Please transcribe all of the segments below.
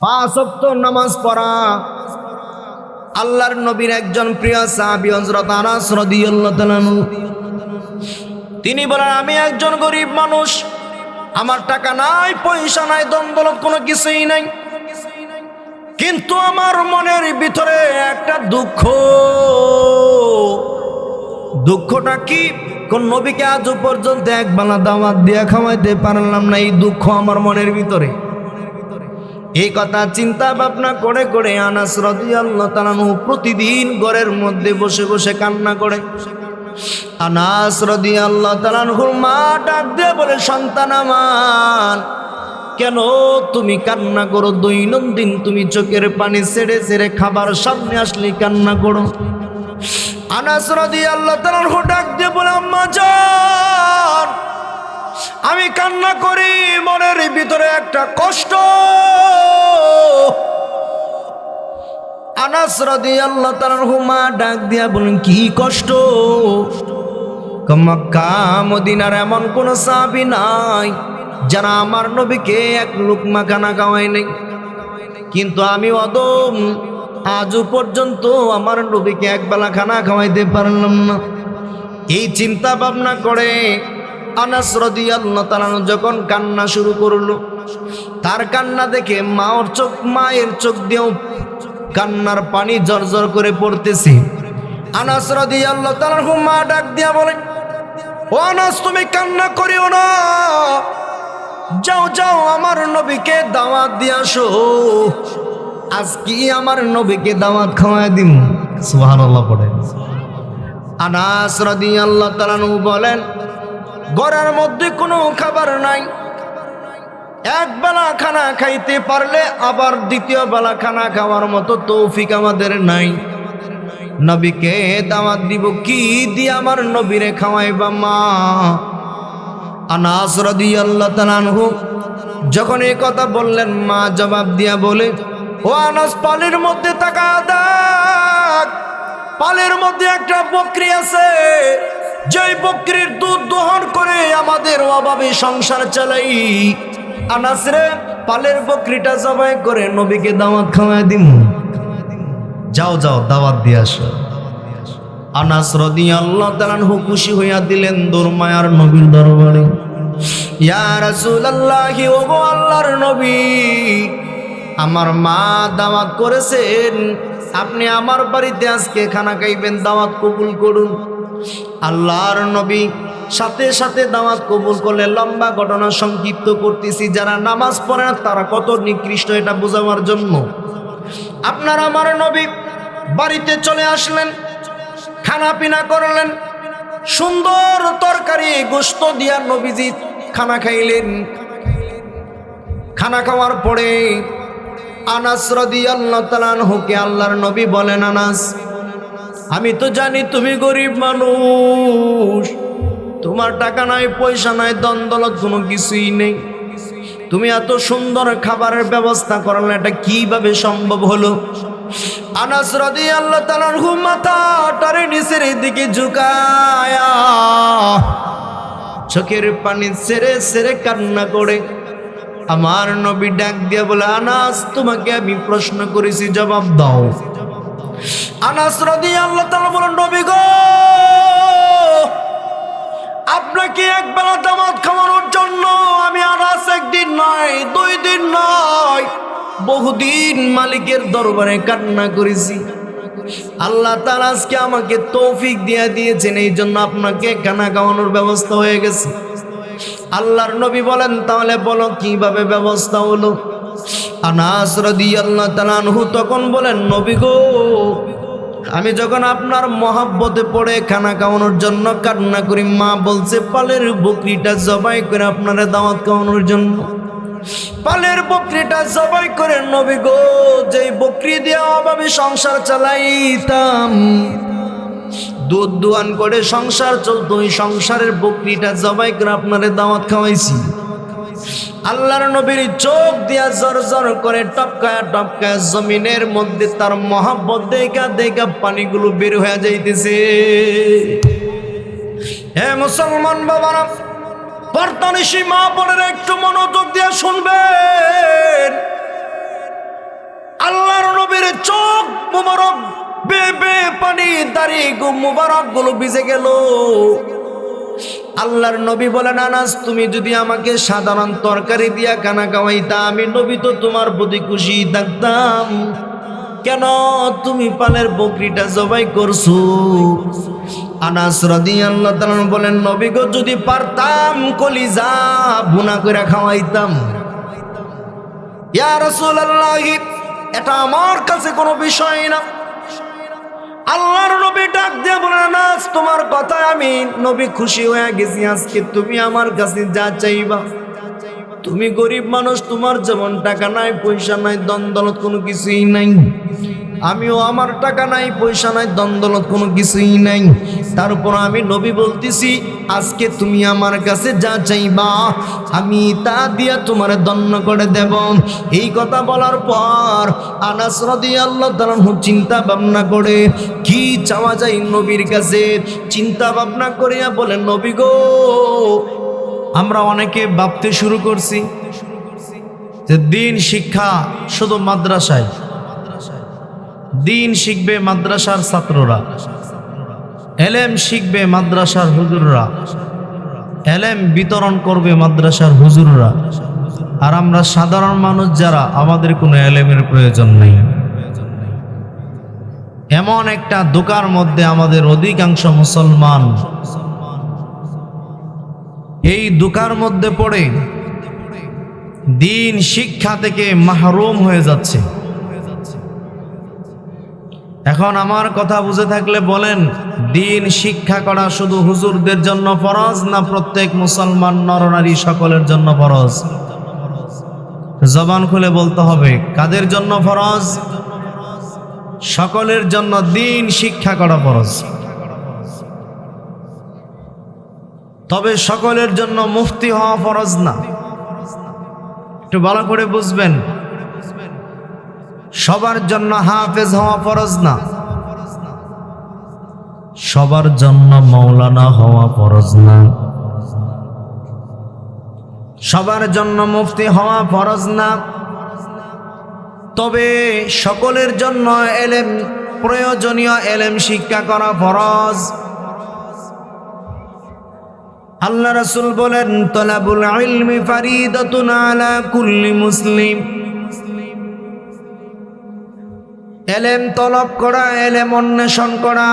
পাঁচ ওয়াক্ত নামাজ পড়া। আল্লাহর নবীর একজন প্রিয় সাহাবী হযরত আনাস রাদিয়াল্লাহু তাআলা আনহু, তিনি বলেন, আমি একজন গরিব মানুষ, আমার টাকা নাই, পয়সা নাই, দন্দলত কোনো কিছুই নাই, কিন্তু আমার মনের ভিতরে একটা দুঃখ। দুঃখটা কি? কোন নবীকে আজও পর্যন্ত একবেলা দাওয়াত দিয়ে খাওয়াইতে পারলাম না, এই দুঃখ আমার মনের ভিতরে। এই কথা চিন্তা ভাবনা করে করে আনাস রাদিয়াল্লাহু তাআলা আনহু প্রতিদিন ঘরের মধ্যে বসে বসে কান্না করে। আনাস রাদিয়াল্লাহু তাআলা আনহুর মা ডাক দিয়ে বলে, সন্তান আমার, কেন তুমি কান্না করো? দৈনন্দিন তুমি চোখের পানি ছেড়ে ছেড়ে খাবার সামনে আসলে কান্না করো। আনাস রাদিয়াল্লাহু তাআলা আনহু ডাক দিয়ে বলে, আম্মা জান, আমি কান্না করি, মনের ভিতরে একটা কষ্ট। আনাস রাদিয়াল্লাহু তাআলা আনহু মা ডাক দিয়া বলেন, কি কষ্ট? মক্কা মদিনার এমন কোন সাহাবী নাই যারা আমার নবীকে এক লুকমা খানা খাওয়ায় নাই, কিন্তু আমি অদম, আজও পর্যন্ত আমার নবীকে একবেলা খানা খাওয়াইতে পারলাম না। এই চিন্তা ভাবনা করে আনাস রাদিয়াল্লাহু তাআলা আনহু যখন কান্না শুরু করলো, তার কান্না দেখে মায়ের চোখ দিয়েও কান্নার পানি ঝরঝর করে পড়তেছে। আনাস রাদিয়াল্লাহু তাআলা আনহু মা ডাক দিয়া বলে, ও আনাস, তুমি কান্না করিও না, যাও যাও আমার নবীকে দাওয়াত দিয়ে আসো, আজকে আমার নবীকে দাওয়াত খাওয়ায় দিম। সুবহানাল্লাহ পড়েন। আনাস রাদিয়াল্লাহু তাআলা আনহু বলেন, ঘরের মধ্যে কোনো খাবার নাই, একবেলা খানা খাইতে পারলে আবার দ্বিতীয় বেলা খানা খাওয়ার মতো তৌফিক আমাদের নাই। নবীকে দাওয়াত দিব কি দিয়ে আমার নবীরে খাওয়াইবা মা? আনাস রাদিয়াল্লাহু তাআলা আনহু যখন এই কথা বললেন, মা জবাব দিয়া বলে, ও আনাস, পালের মধ্যে তাকা দেখ, পালের মধ্যে একটা বকরি আছে, যেই বকরির দুধ দহন করে আমাদের অভাবে সংসার চালাই। আনাস রে, পালের বকরিটা জবাই করে নবীকে দাওয়াত খাওয়ায় দিম, যাও যাও দাওয়াত দিয়ে আসো। আনাস রাদিয়াল্লাহু তাআলা আনহু খুশি হইয়া দিলেন দরমায়ার নবীর দরবারে। ইয়া রাসূলুল্লাহ, ওগো আল্লাহর নবী, আমার মা দাওয়াত করেছেন, আপনি আমার বাড়িতে আজকে খানা খাইবেন, দাওয়াত কবুল করুন। আল্লাহর নবী সাথে সাথে দাওয়াত কবুল করলে। লম্বা ঘটনা সংক্ষিপ্ত করতেছি, যারা নামাজ পড়ে না তারা কত নিকৃষ্ট এটা বোঝাবার জন্য। আপনার আমার নবী বাড়িতে চলে আসলেন, খানা পিনা করলেন, সুন্দর তরকারি গোশত দিয়া নবীজি খানা খাইলেন। খানা খাওয়ার পরে আনাস রাদিয়াল্লাহু তাআলা আনহুকে আল্লাহর নবী বলেন, আনাস, আমি তো জানি তুমি গরিব মানুষ, তোমার টাকা নাই, পয়সা নাই, দন্দলত কোনো কিছুই নেই, তুমি এত সুন্দর খাবারের ব্যবস্থা করলে, এটা কিভাবে সম্ভব হলো? আনাস রাদিয়াল্লাহু তাআলা আনহু মাথাটারে নিচের দিকে ঝুঁকায়া চোখের পানি ছেড়ে ছেড়ে কান্না করে আমার নবী ডাক দিয়ে বলে, আনাস, তোমাকে আমি প্রশ্ন করেছি, জবাব দাও। আনাস রাদিয়াল্লাহু তাআলা বলেন, নবী গো, আপনাকে একবেলা দাওয়াত খাওয়ানোর জন্য আমি আনাস একদিন নয়, 2 দিন নয়, বহুদিন মালিকের দরবারে কান্না করেছি। আল্লাহ তাআলা আজকে আমাকে তৌফিক দিয়ে দিয়েছেন, এই জন্য আপনাকে খানা খাওয়ানোর ব্যবস্থা হয়ে গেছে। আল্লাহর নবী বলেন, তাহলে বলো কিভাবে ব্যবস্থা হলো? আনাস রাদিয়াল্লাহু তাআলা আনহু তখন বলেন, নবী গো, আমি যখন আপনার মহব্বতে পড়ে খানা খাওয়ানোর জন্য কান্না করি, মা বলছে পালের বকরিটা জবাই করে আপনারা দাওয়াত খাওয়ানোর জন্য। পালের বকরিটা জবাই করে নবী গো, যেই বকরি দিয়ে অভাবে সংসার চালাইতাম, দুধ দোয়ান করে সংসার চলতো, ওই সংসারের বকরিটা জবাই করে আপনারে দাওয়াত খাওয়াইছি। আল্লাহর নবীর চোখ দিয়া জরজর করে টপকায়া টপকায়া জমিনের মধ্যে তার মহব্বত দেখা দেখা পানিগুলো বের হয়ে যাইতেছে। হে মুসলমান বাবারা, পর্দানিশী মা বোনেরা, একটু মনোযোগ দিয়ে শুনবেন। মুবারক বেবে পানি দাড়ি মুবারক গুলো ভিজে গেল। আল্লাহর নবী বলেন, আনাস তুমি যদি আমাকে সাধারণ তরকারি দিয়া খানা খাওয়াইতা আমি নবী তো তোমার প্রতি খুশি থাকতাম, কেন তুমি পালের বকরিটা জবাই করছো? আনাস রাদিয়াল্লাহু তাআলা বলেন, নবী গো যদি পারতাম কলিজা ভুনা করে খাওয়াইতাম। ইয়া রাসূলুল্লাহ, এটা আমার কাছে কোনো বিষয় না। আল্লাহর নবী ডাক দিয়ে বলেন, আনাস তোমার কথায় আমি নবী খুশি হয়ে গেছি। আজকে তুমি আমার কাছে যা চাইবা, তুমি গরিব মানুষ, তোমার যেমন টাকা নাই পয়সা নাই দ্বন্দ্বলত কোনো কিছুই নাই, আমিও আমার টাকা নাই পয়সা নাই দ্বন্দ্বলত কোনো কিছুই নাই, তারপর আমি নবী বলতেছি আজকে তুমি আমার কাছে যা চাইবা আমি তা দিয়া তোমার দণ্ড করে দেব। এই কথা বলার পর আনাস রাদিয়াল্লাহু তাআলা চিন্তা ভাবনা করে কি চাওয়া যায় নবীর কাছে, চিন্তা ভাবনা করিয়া বলেন, নবী গো আমরা অনেকে ভাবতে শুরু করছি যে দিন শিক্ষা শুধু মাদ্রাসায়, দিন শিখবে মাদ্রাসার ছাত্ররা, এলেম শিখবে মাদ্রাসার হুজুররা, এলেম বিতরণ করবে মাদ্রাসার হুজুররা, আর আমরা সাধারণ মানুষ যারা আমাদের কোনো এলেমের প্রয়োজন নেই। এমন একটা দোকার মধ্যে আমাদের অধিকাংশ মুসলমান এই দোকার মধ্যে পড়ে দিন শিক্ষা থেকে মাহরুম হয়ে যাচ্ছে। এখন আমার কথা বুঝে থাকলে বলেন, দিন শিক্ষা করা শুধু হুজুরদের জন্য ফরজ না প্রত্যেক মুসলমান নরনারী সকলের জন্য ফরজ? জবান খুলে বলতে হবে, কাদের জন্য ফরজ? সকলের জন্য দিন শিক্ষা করা ফরজ। তবে সকলের জন্য মুফতি হওয়া ফরজ না। একটু ভালো করে বুঝবেন, সবার জন্য হাফেজ হওয়া ফরজ না, সবার জন্য মাওলানা হওয়া ফরজ না, সবার জন্য মুফতি হওয়া ফরজ না। তবে সকলের জন্য এলেম, প্রয়োজনীয় এলেম শিক্ষা করা ফরজ। আল্লাহ রাসূল বলেন, তালাবুল ইলমি ফারিদাতুন আলা কুল্লি মুসলিম। এলেম তলব করা, এলেম অন্বেষণ করা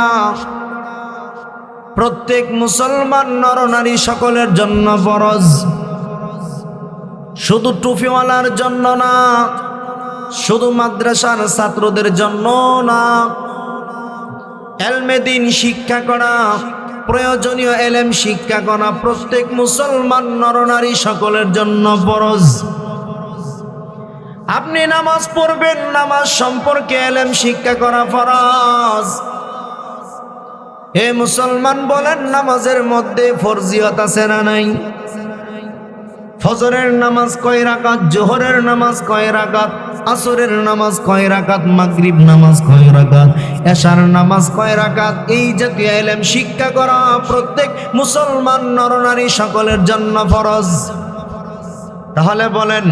প্রত্যেক মুসলমান নরনারী সকলের জন্য ফরজ। শুধু টুপিওয়ালার জন্য না, শুধু মাদ্রাসার ছাত্রদের জন্য না, এলমে দ্বীন শিক্ষা করা, প্রয়োজনীয় এলেম শিক্ষা করা প্রত্যেক মুসলমান নরনারী সকলের জন্য ফরজ। আপনি নামাজ পড়বেন, নামাজ সম্পর্কে এলেম শিক্ষা করা ফরজ। হে মুসলমান বলেন, নামাজের মধ্যে ফরজিয়ত আছে না নাই? ফজরের নামাজ কয় রাকাত, জোহরের নামাজ কয় রাকাত, আসরের নামাজ কয় রাকাত, মাগরিব নামাজ কয় রাকাত, এশার নামাজ কয় রাকাত, এই জাতীয় ইলম শিক্ষা করা প্রত্যেক মুসলমান নরনারী সকলের জন্য ফরজ। তাহলে বলেন,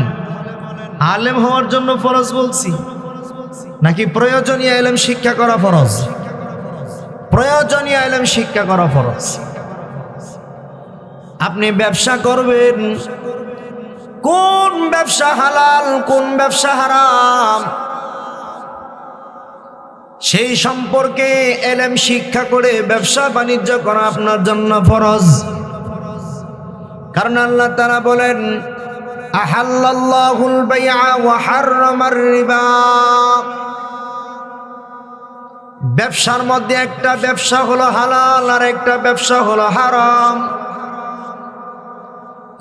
আলেম হওয়ার জন্য ফরজ বলছি নাকি প্রয়োজনীয় ইলম শিক্ষা করা ফরজ? প্রয়োজনীয় ইলম শিক্ষা করা ফরজ। আপনি ব্যবসা করবেন, কোন ব্যবসা হালাল কোন ব্যবসা হারাম সেই সম্পর্কে এলেম শিক্ষা করে ব্যবসা বাণিজ্য করা আপনার জন্য ফরজ। কারণ আল্লাহ তাআলা বলেন, আহাল্লাল্লাহুল বাইআ ওয়া হাররামার রিবা। ব্যবসার মধ্যে একটা ব্যবসা হলো হালাল আর একটা ব্যবসা হলো হারাম।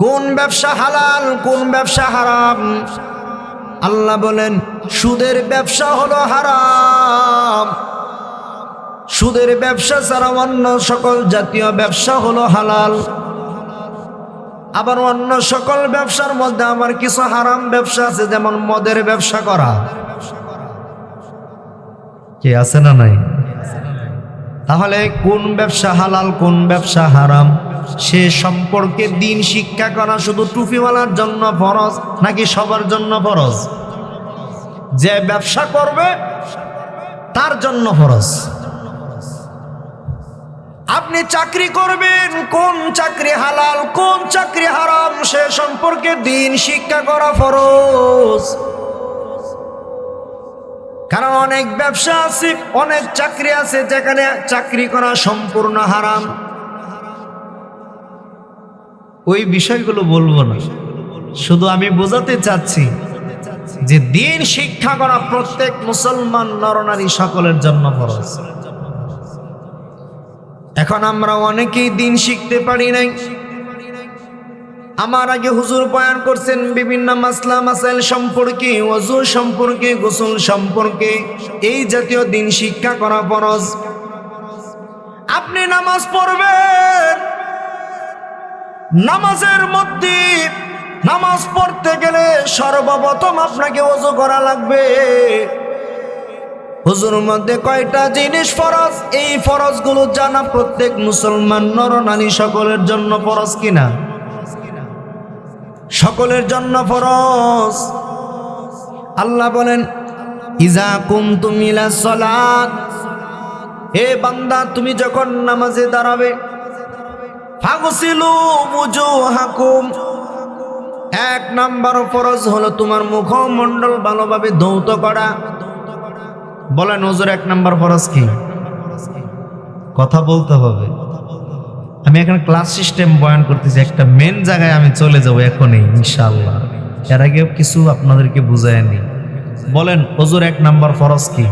কোন ব্যবসা হালাল কোন ব্যবসা হারাম? আল্লাহ বলেন, সুদের ব্যবসা হলো হারাম, সুদের ব্যবসা ছাড়া অন্য সকল জাতীয় ব্যবসা হলো হালাল। আবার অন্য সকল ব্যবসার মধ্যে আমার কিছু হারাম ব্যবসা আছে, যেমন মদের ব্যবসা করা। কে আছে না নাই? তাহলে কোন ব্যবসা হালাল কোন ব্যবসা হারাম সে সম্পর্কে দিন শিক্ষা করা শুধু টুপিওয়ালার জন্য ফরজ নাকি সবার জন্য ফরজ? যে ব্যবসা করবে তার জন্য ফরজ। আপনি চাকরি করবেন, কোন চাকরি হালাল কোন চাকরি হারাম সে সম্পর্কে দিন শিক্ষা করা ফরজ। কারণ অনেক ব্যবসা আছে, অনেক চাকরি আছে যেখানে চাকরি করা সম্পূর্ণ হারাম। ওই বিষয়গুলো বলবো না, শুধু আমি বোঝাতে চাচ্ছি যে দিন শিক্ষা করা প্রত্যেক মুসলমান নরনারী সকলের জন্য ফরজ। এখন আমরা অনেকেই দিন শিখতে পারি নাই। আমার আগে হুজুর বয়ান করছেন বিভিন্ন মাসলা মাসাইল সম্পর্কে, ওযু সম্পর্কে, গোসল সম্পর্কে, এই জাতীয় দিন শিক্ষা করা ফরজ। আপনি নামাজ পড়বেন, নামাজের মধ্যে নামাজ পড়তে গেলে সর্বপ্রথম আপনাকে ওযু করা লাগবে। ওযুর মধ্যে কয়টা জিনিস ফরজ, এই ফরজগুলো জানা প্রত্যেক মুসলমান নরনারী সকলের জন্য ফরজ কিনা? সকলের জন্য ফরজ। আল্লাহ বলেন ইজা কুমতুম ইলাস সালাত, হে বান্দা তুমি যখন নামাজে দাঁড়াবে, ফাগসিলু ওযুহাকুম, এক নাম্বার ফরজ হলো তোমার মুখমণ্ডল ভালোভাবে ধৌত করা। বলেন হুজুর এক নাম্বার ফরজ কি? কথা বলতে হবে। আমি এখন ক্লাস সিস্টেম বয়ান করতেছি, একটা মেন জায়গায় আমি চলে যাব এখনই ইনশাআল্লাহ। এর আগে কিছু আপনাদেরকে বুঝায়নি। বলেন হুজুর এক নাম্বার ফরজ কি?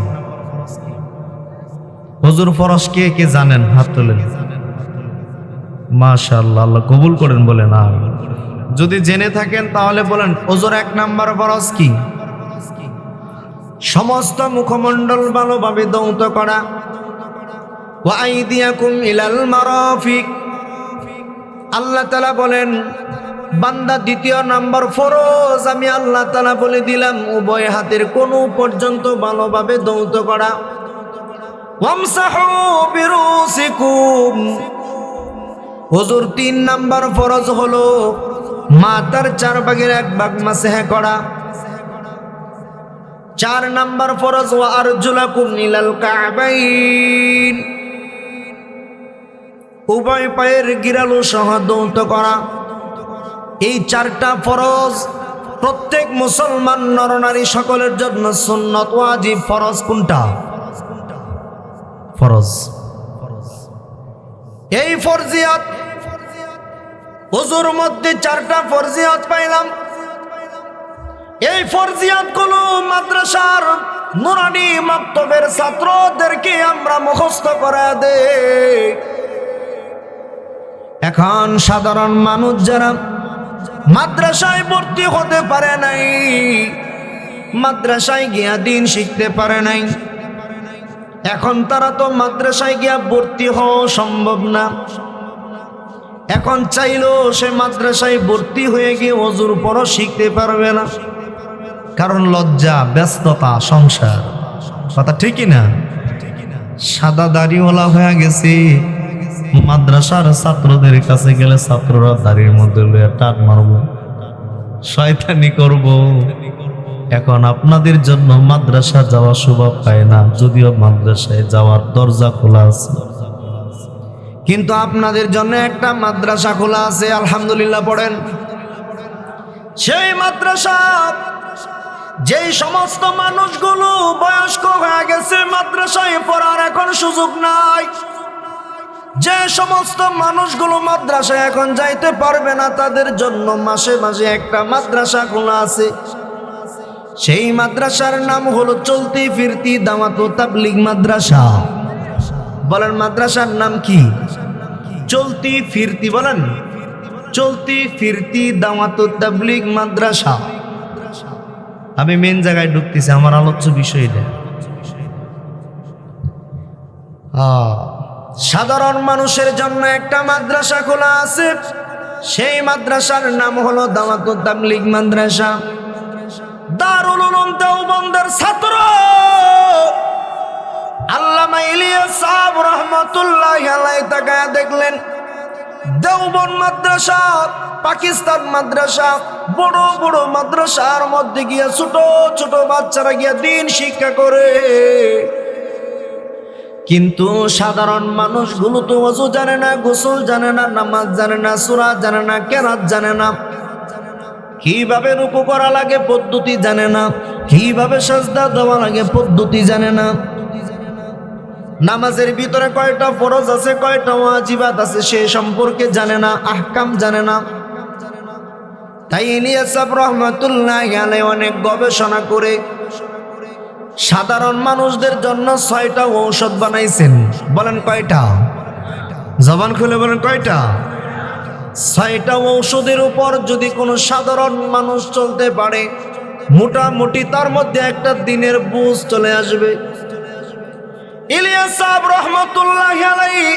হুজুর ফরজ কে কে জানেন? হাত তোলেন। মাশাআল্লাহ, আল্লাহ কবুল করেন। বলেন আমিন। যদি জেনে থাকেন তাহলে বলেন হুজুর এক নাম্বার ফরজ কি? সমস্ত মুখমণ্ডল ভালোভাবে ধৌত করা। ওয়া আইদিয়াকুম ইলাল মারাফিক, আল্লাহ তাআলা বলেন বান্দা দ্বিতীয় নাম্বার ফরজ আমি আল্লাহ তাআলা বলে দিলাম উভয় হাতের কোণ পর্যন্ত ভালোভাবে ধৌত করা। ওয়ামসাহু বিরুসিকুম, হুজুর তিন নাম্বার ফরজ হলো মাথার 4 ভাগের 1 ভাগ মাসহ করা। 4 নাম্বার ফরজ ওয়া আরজুলাকুম ইলাল কাবাইন, উভয় পায়ের গিরালু সহ ধৌত করা। এই 4টা ফরজ প্রত্যেক মুসলমান নরনারী সকলের জন্য সুন্নত ওয়াজিব। ফরজ কোনটা? ফরজ। এই ফরজিয়াত ওযুর মধ্যে 4টা ফরজিয়াত পাইলাম। এই ফরজিয়াতগুলো মাদ্রাসার নুরানি মাকতবের ছাত্রদেরকে আমরা মুখস্থ করা দেই। এখন সাধারণ মানুষ যারা মাদ্রাসায় ভর্তি হতে পারে নাই, মাদ্রাসায় গিয়া দিন শিখতে পারে নাই, এখন তারা তো মাদ্রাসায় গিয়া ভর্তি হওয়া সম্ভব না। এখন চাইলেও সে মাদ্রাসায় ভর্তি হয়ে গিয়ে ওযুর পরও শিখতে পারবে না, কারণ লজ্জা, ব্যস্ততা, সংসার। কথা ঠিকই না? সাদা দাড়িওয়ালা হয়ে গেছে, মাদ্রাসার ছাত্রদের কাছে গেলে ছাত্ররা দাড়ির মধ্যে লইয়া টাট মারবো, শয়তানি করব। এখন আপনাদের জন্য মাদ্রাসা যাওয়া শোভা পায় না, যদিও মাদ্রাসায় যাওয়ার দরজা খোলা আছে, কিন্তু আপনাদের জন্য একটা মাদ্রাসা খোলা আছে। আলহামদুলিল্লাহ পড়েন। সেই মাদ্রাসা যেই সমস্ত মানুষগুলো বয়স্ক হয়ে গেছে, মাদ্রাসায় পড়ার এখন সুযোগ নাই, যে সমস্ত মানুষগুলো মাদ্রাসায় এখন যাইতে পারবে না, তাদের জন্য মাসে মাসে একটা মাদ্রাসা খোলা আছে। সেই মাদ্রাসার নাম হলো চলতি ফিরতি দাওয়াত ও তাবলীগ মাদ্রাসা। বলেন মাদ্রাসার নাম কি? চলতি ফিরতি। বলেন চলতি ফিরতি দাওয়াত ও তাবলীগ মাদ্রাসা। আমি মেন জায়গায় ঢুকতেছি, আমার আলোচ্য বিষয় এটা। সাধারণ মানুষের জন্য একটা মাদ্রাসা খোলা আছে, সেই মাদ্রাসার নাম হলো দাওয়াত ও তাবলীগ মাদ্রাসা। দারুল উলুম দেওবন্দের ছাত্র আল্লামা ইলিয়াস সাহেব রহমাতুল্লাহি আলাইহি তাকায়া দেখলেন দেওবন্দ মাদ্রাসা, পাকিস্তান মাদ্রাসা, বড় বড় মাদ্রাসার মধ্যে গিয়া ছোট ছোট বাচ্চারা গিয়া দিন শিক্ষা করে। কিন্তু সাধারণ মানুষগুলো তো ওযু জানে না, গোসল জানে না, নামাজ জানে না, সূরা জানে না, কেরাত জানে না, কিভাবে রুকু করা লাগে পদ্ধতি জানে না, কিভাবে সাজদা দেওয়া লাগে পদ্ধতি জানে না, নামাজের ভিতরে কয়টা ফরজ আছে, কয়টা ওয়াজিবাত আছে সে সম্পর্কে জানে না, আহকাম জানে না। তাই ইলিয়াস রহমাতুল্লাহি আলাইহি অনেক গবেষণা করে সাধারণ মানুষদের জন্য 6টা ঔষধ বানাইছেন। বলেন কয়টা? জবান খুলে বলেন কয়টা? 6টা ঔষধের উপর যদি কোনো সাধারণ মানুষ চলতে পারে, মোটামুটি তার মধ্যে একটা দিনের বুঝ চলে আসবে। ইলিয়াস রহমাতুল্লাহি আলাইহি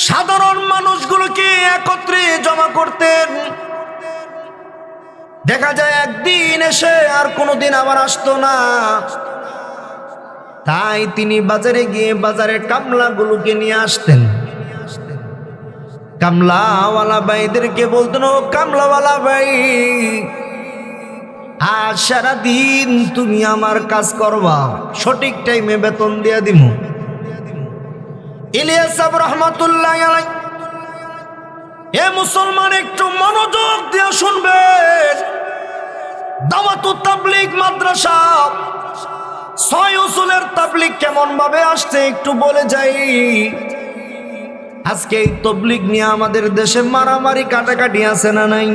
সাধারণ মানুষগুলোকে একত্রে জমা করতেন। দেখা যায় একদিন এসে আর কোনোদিন আবার আসতো না। তাই তিনি বাজারে গিয়ে বাজারের কামলাগুলোকে নিয়ে আসতেন। কামলাওয়ালা ভাইদেরকে বলতেন, ও কামলাওয়ালা ভাই, আজ সারাদিন তুমি আমার কাজ করবা, সঠিক টাইমে বেতন দিয়া দিমু। ইলিয়াস রহমাতুল্লাহি আলাইহি, এ মুসলমান একটু মনোযোগ দিয়ে শুনবেন। দাওয়াতুত তাবলীগ মাদ্রাসা 6 উসুলের তাবলীগ কেমন ভাবে আসছে একটু বলে যাই। আজকে এই তাবলীগ নিয়ে আমাদের দেশে মারামারি কাটাকাটি আছে না নাই?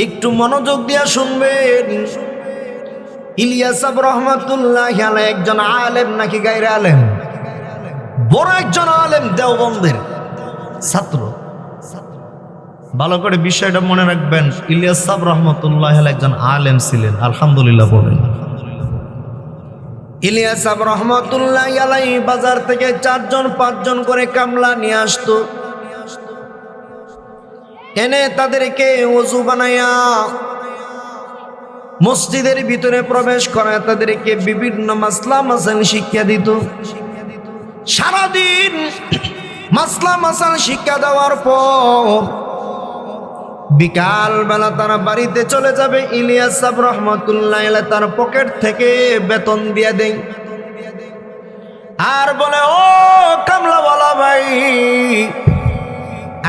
একটু মনোযোগ দিয়ে শুনবেন। ইলিয়াস রহমাতুল্লাহি আলাইহি একজন আলেম নাকি গায়রে আলেম? বড় একজন আলেম, দেওবন্দের ছাত্র। ভালো করে বিষয়টা মনে রাখবেন। ইলিয়াস রহমাতুল্লাহি আলাইহি একজন আলেম ছিলেন। আলহামদুলিল্লাহ বলেন। ইলিয়াস রহমাতুল্লাহি আলাইহি বাজার থেকে 4জন 5জন করে কামলা নিয়ে আসতো। এনে তাদেরকে ওযু বানায়া মসজিদের ভিতরে প্রবেশ করায় তাদেরকে বিভিন্ন মাসলা মাসাইল শিক্ষা দিত। সারাদিন মাসলা মাসাইল শিক্ষা দেওয়ার পর বিকাল বেলা তারা বাড়িতে চলে যাবে। ইলিয়াস রহমাতুল্লাহি আলাইহি তার পকেট থেকে বেতন দিয়ে দেয় আর বলে, ও কামলাওয়ালা ভাই,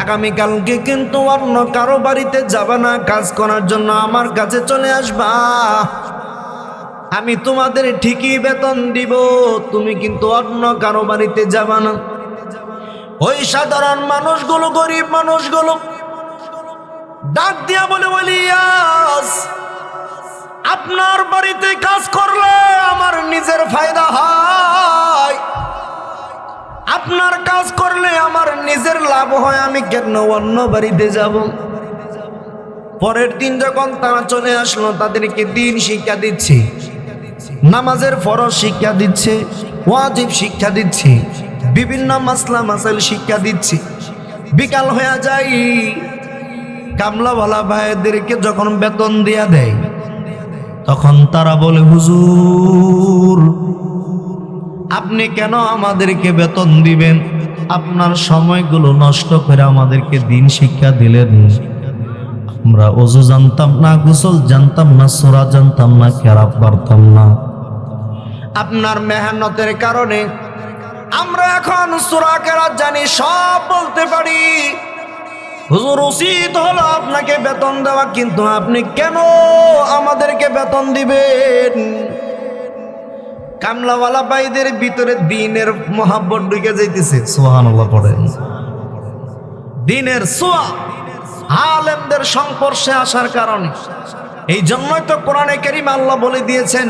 আগামীকালকে কিন্তু অন্য কারো বাড়িতে যাবা না কাজ করার জন্য, আমার কাছে চলে আসবা। আমি তোমাদের ঠিকই বেতন দিব, তুমি কিন্তু অন্য কারো বাড়িতে যাবা না। ওই সাধারণ মানুষগুলো, গরিব মানুষগুলো ডাক দিয়া বলে, ইলিয়াস, আপনার বাড়িতে কাজ করলে আমার নিজের ফায়দা হয়, আপনার কাজ করলে আমার নিজের লাভ হয়, আমি কেন অন্য বাড়িতে যাব? পরের দিন যখন তারা চলে আসলো, তাদেরকে দিন শিক্ষা দিচ্ছে, নামাজের ফরজ শিক্ষা দিচ্ছে, ওয়াজিব শিক্ষা দিচ্ছে, বিভিন্ন মাসলা মাসাইল শিক্ষা দিচ্ছে। বিকাল হয়ে যায়, কামলাওয়ালা ভাইদেরকে যখন বেতন দিয়া দেয় তখন তারা বলে, হুজুর, আপনি কেন আমাদেরকে বেতন দিবেন? আপনার সময়গুলো নষ্ট করে আমাদেরকে দিন শিক্ষা দিলেন। আমরা ওযু জানতাম না, গোসল জানতাম না, সূরা জানতাম না, কেরাত পারতাম না। আপনার মেহনতের কারণে আমরা এখন সূরা কেরাত জানি, সব বলতে পারি। হুজুর, উচিত হলো আপনাকে বেতন দেওয়া, কিন্তু আপনি কেন আমাদেরকে বেতন দিবেন? কামলাওয়ালা ভাইদের ভিতরে দিনের মহাব্বত ঢুকে যাইতেছে। সুবহানাল্লাহ পড়েন। দিনের ছোঁয়া আলেমদের সংস্পর্শে আসার কারণে। এই জন্যই তো কোরআনে কারীমে আল্লাহ বলে দিয়েছেন,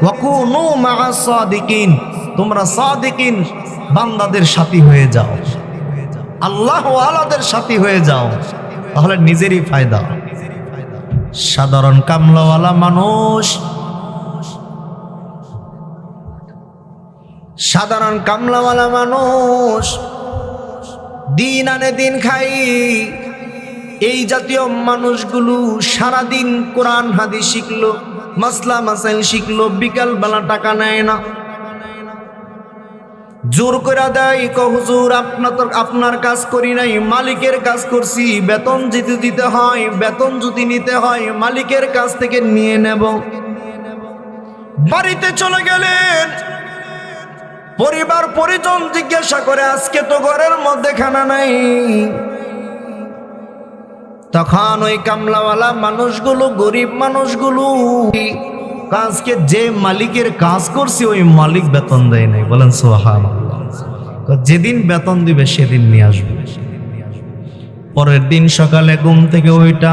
ওয়াকুনু মা'আস সাদিকিন, তোমরা সাদিকিন বান্দাদের সাথী হয়ে যাও, আল্লাহ ওয়ালাদের সাথী হয়ে যাও, তাহলে নিজেরই ফায়দা। সাধারণ কামলাওয়ালা মানুষ, সাধারণ কামলাওয়ালা মানুষ দিন আনে দিন খাই। এই জাতীয় মানুষগুলো সারাদিন কোরআন হাদিস শিখলো, মাসলা মাসাইল শিখলো, বিকাল বেলা টাকা নেয় না, জোর করে দেয়। হুজুর, আপনার কাজ করি নাই, মালিকের কাজ করছি, বেতন যদি দিতে হয়, বেতন যদি নিতে হয় মালিকের কাছ থেকে নিয়ে নেব। বাড়িতে চলে গেলেন, পরিবার পরিজন জিজ্ঞাসা করে আজকে তো ঘরের মধ্যে খানা নাই। তখন ওই কামলাওয়ালা মানুষগুলো, গরিব মানুষগুলো, আজকে যে মালিকের কাজ করছি ওই মালিক বেতন দেয় নাই। বলেন সুবহানাল্লাহ। যেদিন বেতন দিবে সেদিন নিয়ে আসবে। পরের দিন সকালে ঘুম থেকে ওইটা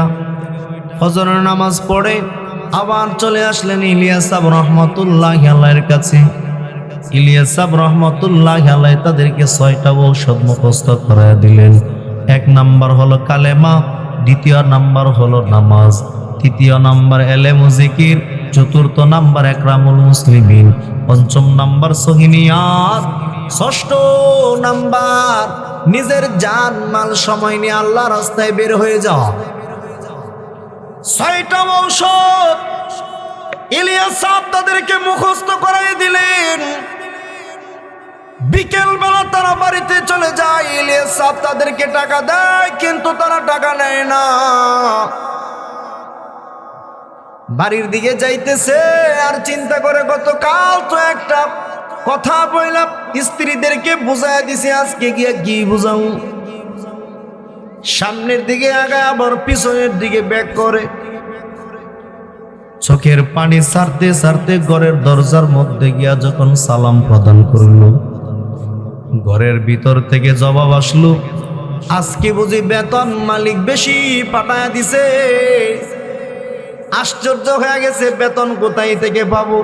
ফজরের নামাজ পড়ে আবার চলে আসলেন ইলিয়াস সাহেব রহমতুল্লাহ আলাইহির কাছে। ইলিয়াস সাহেব রহমতুল্লাহ আলাইহি তাদেরকে 6টা ঔষধ মুখস্থ করায় দিলেন। 1 নাম্বার হলো কালেমা, 2 নাম্বার হলো নামাজ, 3 নাম্বার এলেম ও জিকির, 4 নাম্বার একরামুল মুসলিমিন, 5 নাম্বার সহিনিয়াত, 6 নাম্বার নিজের জান মাল সময় নিয়ে আল্লাহ রাস্তায় বের হয়ে যাওয়া। 6টা ঔষধ ইলিয়াস সাহেব তাদেরকে মুখস্থ করাই দিলেন। বিকেল বেলা তারা বাড়িতে চলে যায়। ইলিয়াস সাহেব তাদেরকে টাকা দেয়, কিন্তু তারা টাকা নেয় না। বাড়ির দিকে যাইতেছে আর চিন্তা করে গতকাল তো একটা কথা বললাম, স্ত্রীদেরকে বুঝাই দিছে, আজকে গিয়ে কি বুঝাও। সামনের দিকে আগায় আবার পিছনের দিকে ব্যাক করে। চোখের পানি ছাড়তে ছাড়তে ঘরের দরজার মধ্যে গিয়া যখন সালাম প্রদান করল, ঘরের ভিতর থেকে জবাব আসলো, আজকে বুঝি বেতন মালিক বেশি পাঠায় দিছে। আশ্চর্য হয়ে গেছে, বেতন কোথায় থেকে পাবো?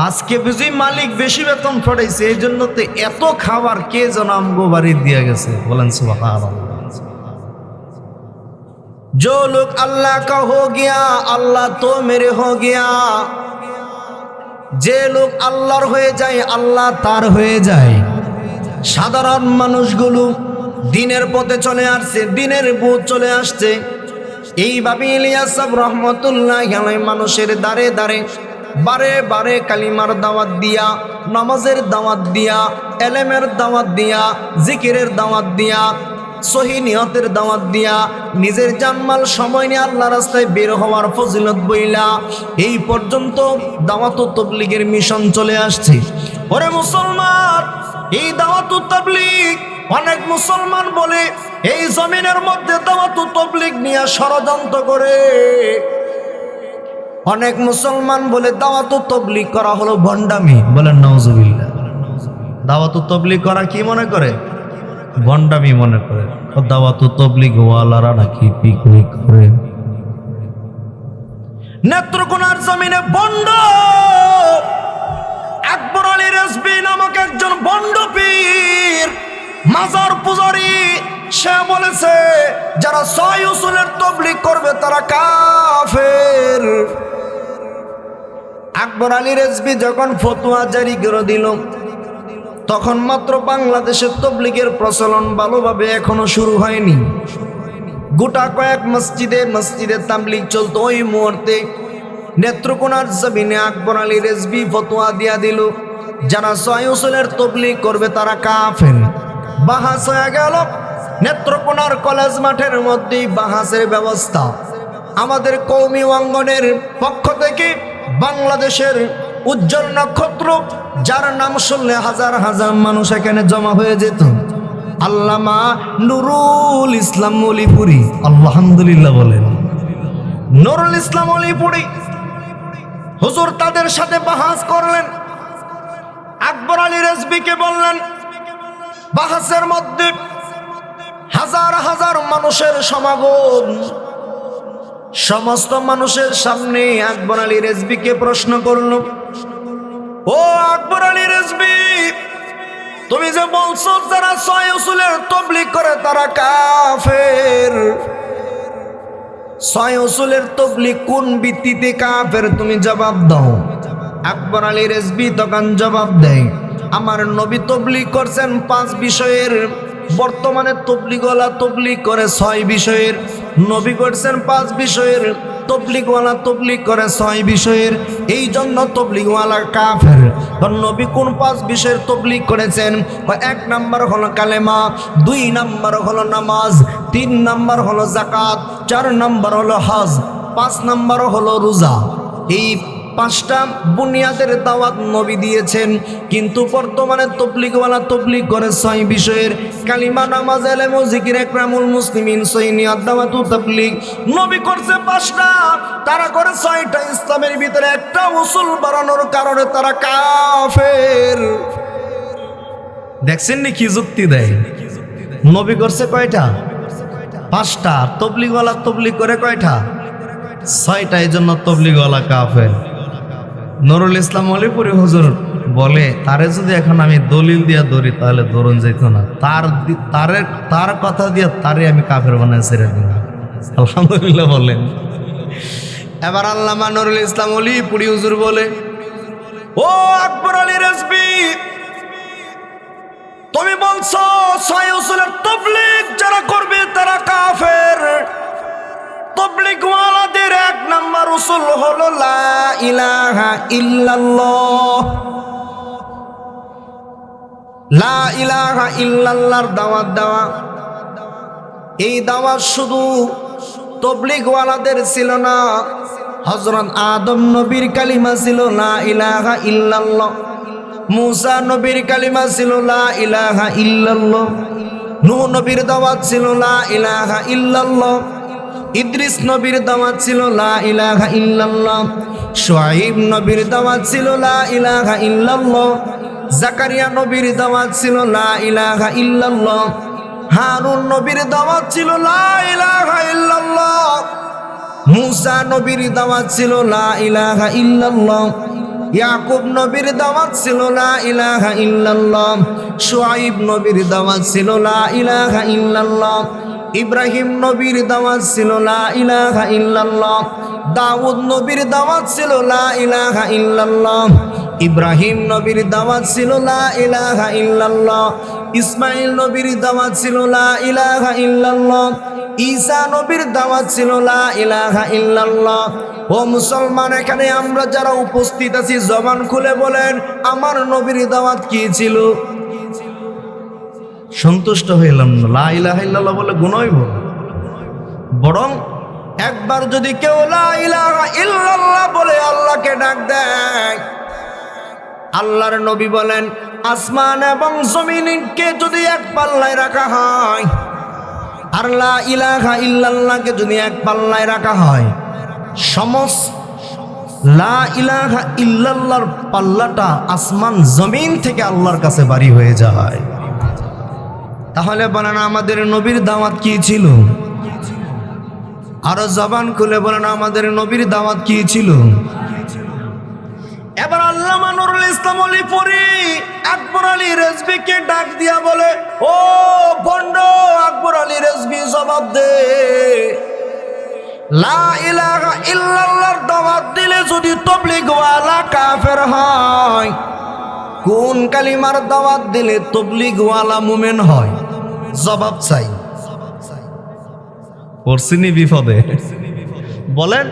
আজকে বুঝি মালিক বেশি বেতন পাঠাইছে, এই জন্য তো এত খাবার কে যেন আমগো বাড়ি দিয়ে গেছে। বলেন সুবহানাল্লাহ। जो लोग अल्लाह का हो गया अल्लाह तो मेरे हो गया। যে লোক আল্লাহর হয়ে যায় আল্লাহ তার হয়ে যায়। সাধারণ মানুষগুলো দিনের পথে চলে আসছে, দিনের বুঝ চলে আসছে। এইভাবে ইলিয়াস সাহেব রহমতুল্লাহ আলাইহি মানুষের দ্বারে দ্বারে বারে বারে কালিমার দাওয়াত দিয়া, নামাজের দাওয়াত দিয়া, এলেমের দাওয়াত দিয়া, জিকিরের দাওয়াত দিয়া, সহি নিয়তের দাওয়াত দিয়া, নিজের জানমাল সময় নিয়ে আল্লাহ রাস্তায় বের হওয়ার ফজিলত বইলা এই পর্যন্ত দাওয়াত ও তাবলীগের মিশন চলে আসছে। ওরে মুসলমান, এই দাওয়াত ও তাবলীগ অনেক মুসলমান বলে এই জমিনের মধ্যে দাওয়াত ও তাবলীগ নিয়ে ষড়যন্ত্র করে। অনেক মুসলমান বলে দাওয়াত ও তাবলীগ করা হলো ভণ্ডামি। বলেন নাউজুবিল্লাহ। দাওয়াত ও তাবলীগ করা কি মনে করে? ভণ্ডামি মনে করে। দাওয়াত ও তাবলীগ ওয়ালারা নাকি পিকনিক করে। নেত্রকোনার জমিনে ভণ্ড আকবর আলী রেজভী নামক একজন ভণ্ড পীর, মাজার পূজারী, সে বলেছে যারা 6 উসুলের তাবলীগ করবে তারা কাফের। আকবর আলী রেজভী যখন ফতোয়া জারি করে দিল, তখন মাত্র বাংলাদেশের তাবলীগের প্রচলন ভালোভাবে এখনো শুরু হয়নি। গোটা কয়েক মসজিদে মসজিদে তাবলীগ চলতো। ওই মুহূর্তে নেত্রকোনার জমিনে আকবর আলী রেজভী ফতোয়া দিয়া দিল, যারা 6 উসুলের তাবলীগ করবে তারা কাফের। বাহাস হয়ে গেল। নেত্রকোনার কলেজ মাঠের মধ্যেই বাহাসের ব্যবস্থা। আমাদের কওমি অঙ্গনের পক্ষ থেকে বাংলাদেশের উজ্জ্বল নক্ষত্র, যার নাম শুনলে হাজার হাজার মানুষ এখানে জমা হয়ে যেত, আল্লামা নুরুল ইসলাম অলিপুরি, আলহামদুলিল্লাহ বলেন, নুরুল ইসলাম অলিপুরি হুজুর তাদের সাথে বাহাস করলেন। আকবর আলী রেজভীকে বললেন, বাহাসের মধ্যে হাজার হাজার মানুষের সমাগম। সমস্ত মানুষের সামনে আকবর আলী রেজভীকে প্রশ্ন করল, ও আকবর আলী রেজভী, তুমি যে বলছো যারা 6 উসুলের তাবলীগ করে তারা কাফের, 6 উসুলের তাবলীগ কোন ভিত্তিতে কাফের তুমি জবাব দাও। আকবর আলী রেজভী তখন জবাব দেয়, আমার নবী তাবলীগ করছেন 5 বিষয়ের, বর্তমানে তাবলীগওয়ালা তাবলীগ করে 6 বিষয়ের। নবী করছেন 5 বিষয়ের, তাবলীগওয়ালা তাবলীগ করে 6 বিষয়ের, এই জন্য তাবলীগওয়ালা কাফের। নবী কোন 5 বিষয়ের তাবলীগ করেছেন? 1 নাম্বার হলো কালেমা, 2 নাম্বার হলো নামাজ, 3 নাম্বার হলো যাকাত, 4 নাম্বার হলো হজ, 5 নাম্বার হলো রোজা। এই 5টা বুনিয়াদের দাওয়াত নবী দিয়েছেন, কিন্তু বর্তমানে তবলিগওয়ালা তবলিগ করে 6 বিষয়ের কালিমা, নামাজ, ইলম ও জিকির, ইকরামুল মুসলিমিন, সহিনিয়াত, দাওয়াতু তাবলিগ। নবী করছে 5টা, তারা করে 6টা। ইসলামের ভিতরে একটা উসুল বাড়ানোর কারণে তারা কাফের। দেখছেন নি কি যুক্তি দেয়? নবী করছে কয়টা? 5টা। তবলিগওয়ালা তবলিগ করে কয়টা? 6টা। এই জন্য তবলিগওয়ালা কাফের। নুরুল ইসলাম অলিপুরি হুজুর বলে, তারে যদি এখন আমি দলিল দিয়া ধরি তাহলে ধরুন যেত না, তার কথা দিয়ে তারে আমি কাফের বানায় ছেড়ে দিই। আলহামদুলিল্লাহ বলেন। এবার আল্লামা নুরুল ইসলাম অলিপুরি হুজুর বলে, ও আকবর আলী রেজভী, তুমি বলছো 6 উসুলের তবলিগ যারা করবে তারা কাফের। তবলিগওয়ালাদের 1 নাম্বার উসুল হলো লা ইলাহা ইল্লাল্লাহ। লা ইলাহা ইল্লাল্লাহর দাওয়াত দেওয়া। এই দাওয়াত শুধু তবলিগওয়ালাদের ছিল না, হযরত আদম নবীর কালিমা ছিল লা ইলাহা ইল্লাল্লাহ, মুসা নবীর কালিমা ছিল লা ইলাহা ইল্লাল্লাহ, নূহ নবীর দাওয়াত ছিল লা ইলাহা ইল্লাল্লাহ, ইদ্রিস নবীর দাওয়াত ছিল লা ইলাহা ইল্লাল্লাহ, শুআইব নবীর দাওয়াত ছিল লা ইলাহা ইল্লাল্লাহ, জাকারিয়া নবীর দাওয়াত ছিল লা ইলাহা ইল্লাল্লাহ, হারুন নবীর দাওয়াত ছিল লা ইলাহা ইল্লাল্লাহ, মুসা নবীর দাওয়াত ছিল লা ইলাহা ইল্লাল্লাহ, ইয়াকুব নবীর দাওয়াত ছিল লা ইলাহা ইল্লাল্লাহ, শুআইব নবীর দাওয়াত ছিল লা ইলাহা ইল্লাল্লাহ, ইব্রাহিম নবীর দাওয়াত ছিল লা ইলাহা ইল্লাল্লাহ, দাউদ নবীর দাওয়াত ছিল লা ইলাহা ইল্লাল্লাহ, ইব্রাহিম নবীর দাওয়াত ছিল লা ইলাহা ইল্লাল্লাহ, ইসমাইল নবীর দাওয়াত ছিল লা ইলাহা ইল্লাল্লাহ, ঈসা নবীর দাওয়াত ছিল লা ইলাহা ইল্লাল্লাহ। ও মুসলমান, এখানে আমরা যারা উপস্থিত আছি জবান খুলে বলেন, আমার নবীর দাওয়াত কি ছিল? সন্তুষ্ট হইলাম না, লা ইলাহা ইল্লাল্লাহ বলে গুনাহই বল, বরং একবার যদি কেউ লা ইলাহা ইল্লাল্লাহ বলে আল্লাহকে ডাক দেয়, আল্লাহর নবী বলেন আসমান এবং জমিনকে যদি এক পাল্লায় রাখা হয় আর লা ইলাহা ইল্লাল্লাহকে যদি এক পাল্লায় রাখা হয়, সমস্ত লা ইলাহা ইল্লাল্লাহর পাল্লাটা আসমান জমিন থেকে আল্লাহর কাছে বাড়ি হয়ে যায়। তাহলে বলেন আমাদের নবীর দাওয়াত কি ছিল? আরো জবান খুলে বলেন আমাদের নবীর দাওয়াত কি ছিল? এবার আল্লামা নুরুল ইসলাম অলিপুরি আকবর আলী রেজভীকে ডাক দিয়া বলে, ও ভণ্ড আকবর আলী রেজভী, জবাব দে, লা ইলাহা ইল্লাল্লাহর দাওয়াত দিলে যদি তবলিগওয়ালা কাফের হয়, কোন কালিমার দাওয়াত দিলে তবলিগওয়ালা মুমিন হয়? জবাব চাই। পড়ছিনি বিপদে? বলেন,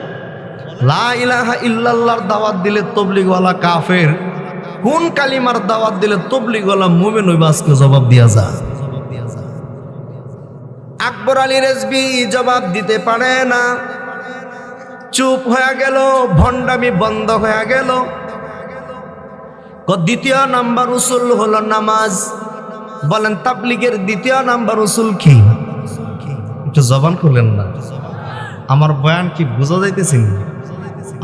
লা ইলাহা ইল্লাল্লাহর দাওয়াত দিলে তবলিগওয়ালা কাফের, কোন কালিমার দাওয়াত দিলে তবলিগওয়ালা মুমিন হইবে? আজকে জবাব দিয়া যা। আকবর আলী রেজভী জবাব দিতে পারে না, চুপ হয়ে গেল, ভণ্ডামি বন্ধ হয়ে গেল। দ্বিতীয় নাম্বার উসুল হলো নামাজ। বলেন তাবলিগের দ্বিতীয় নাম্বার উসুল কি? একটু জবান খুলেন না। আমার বয়ান কি বোঝা যাইতেছেন?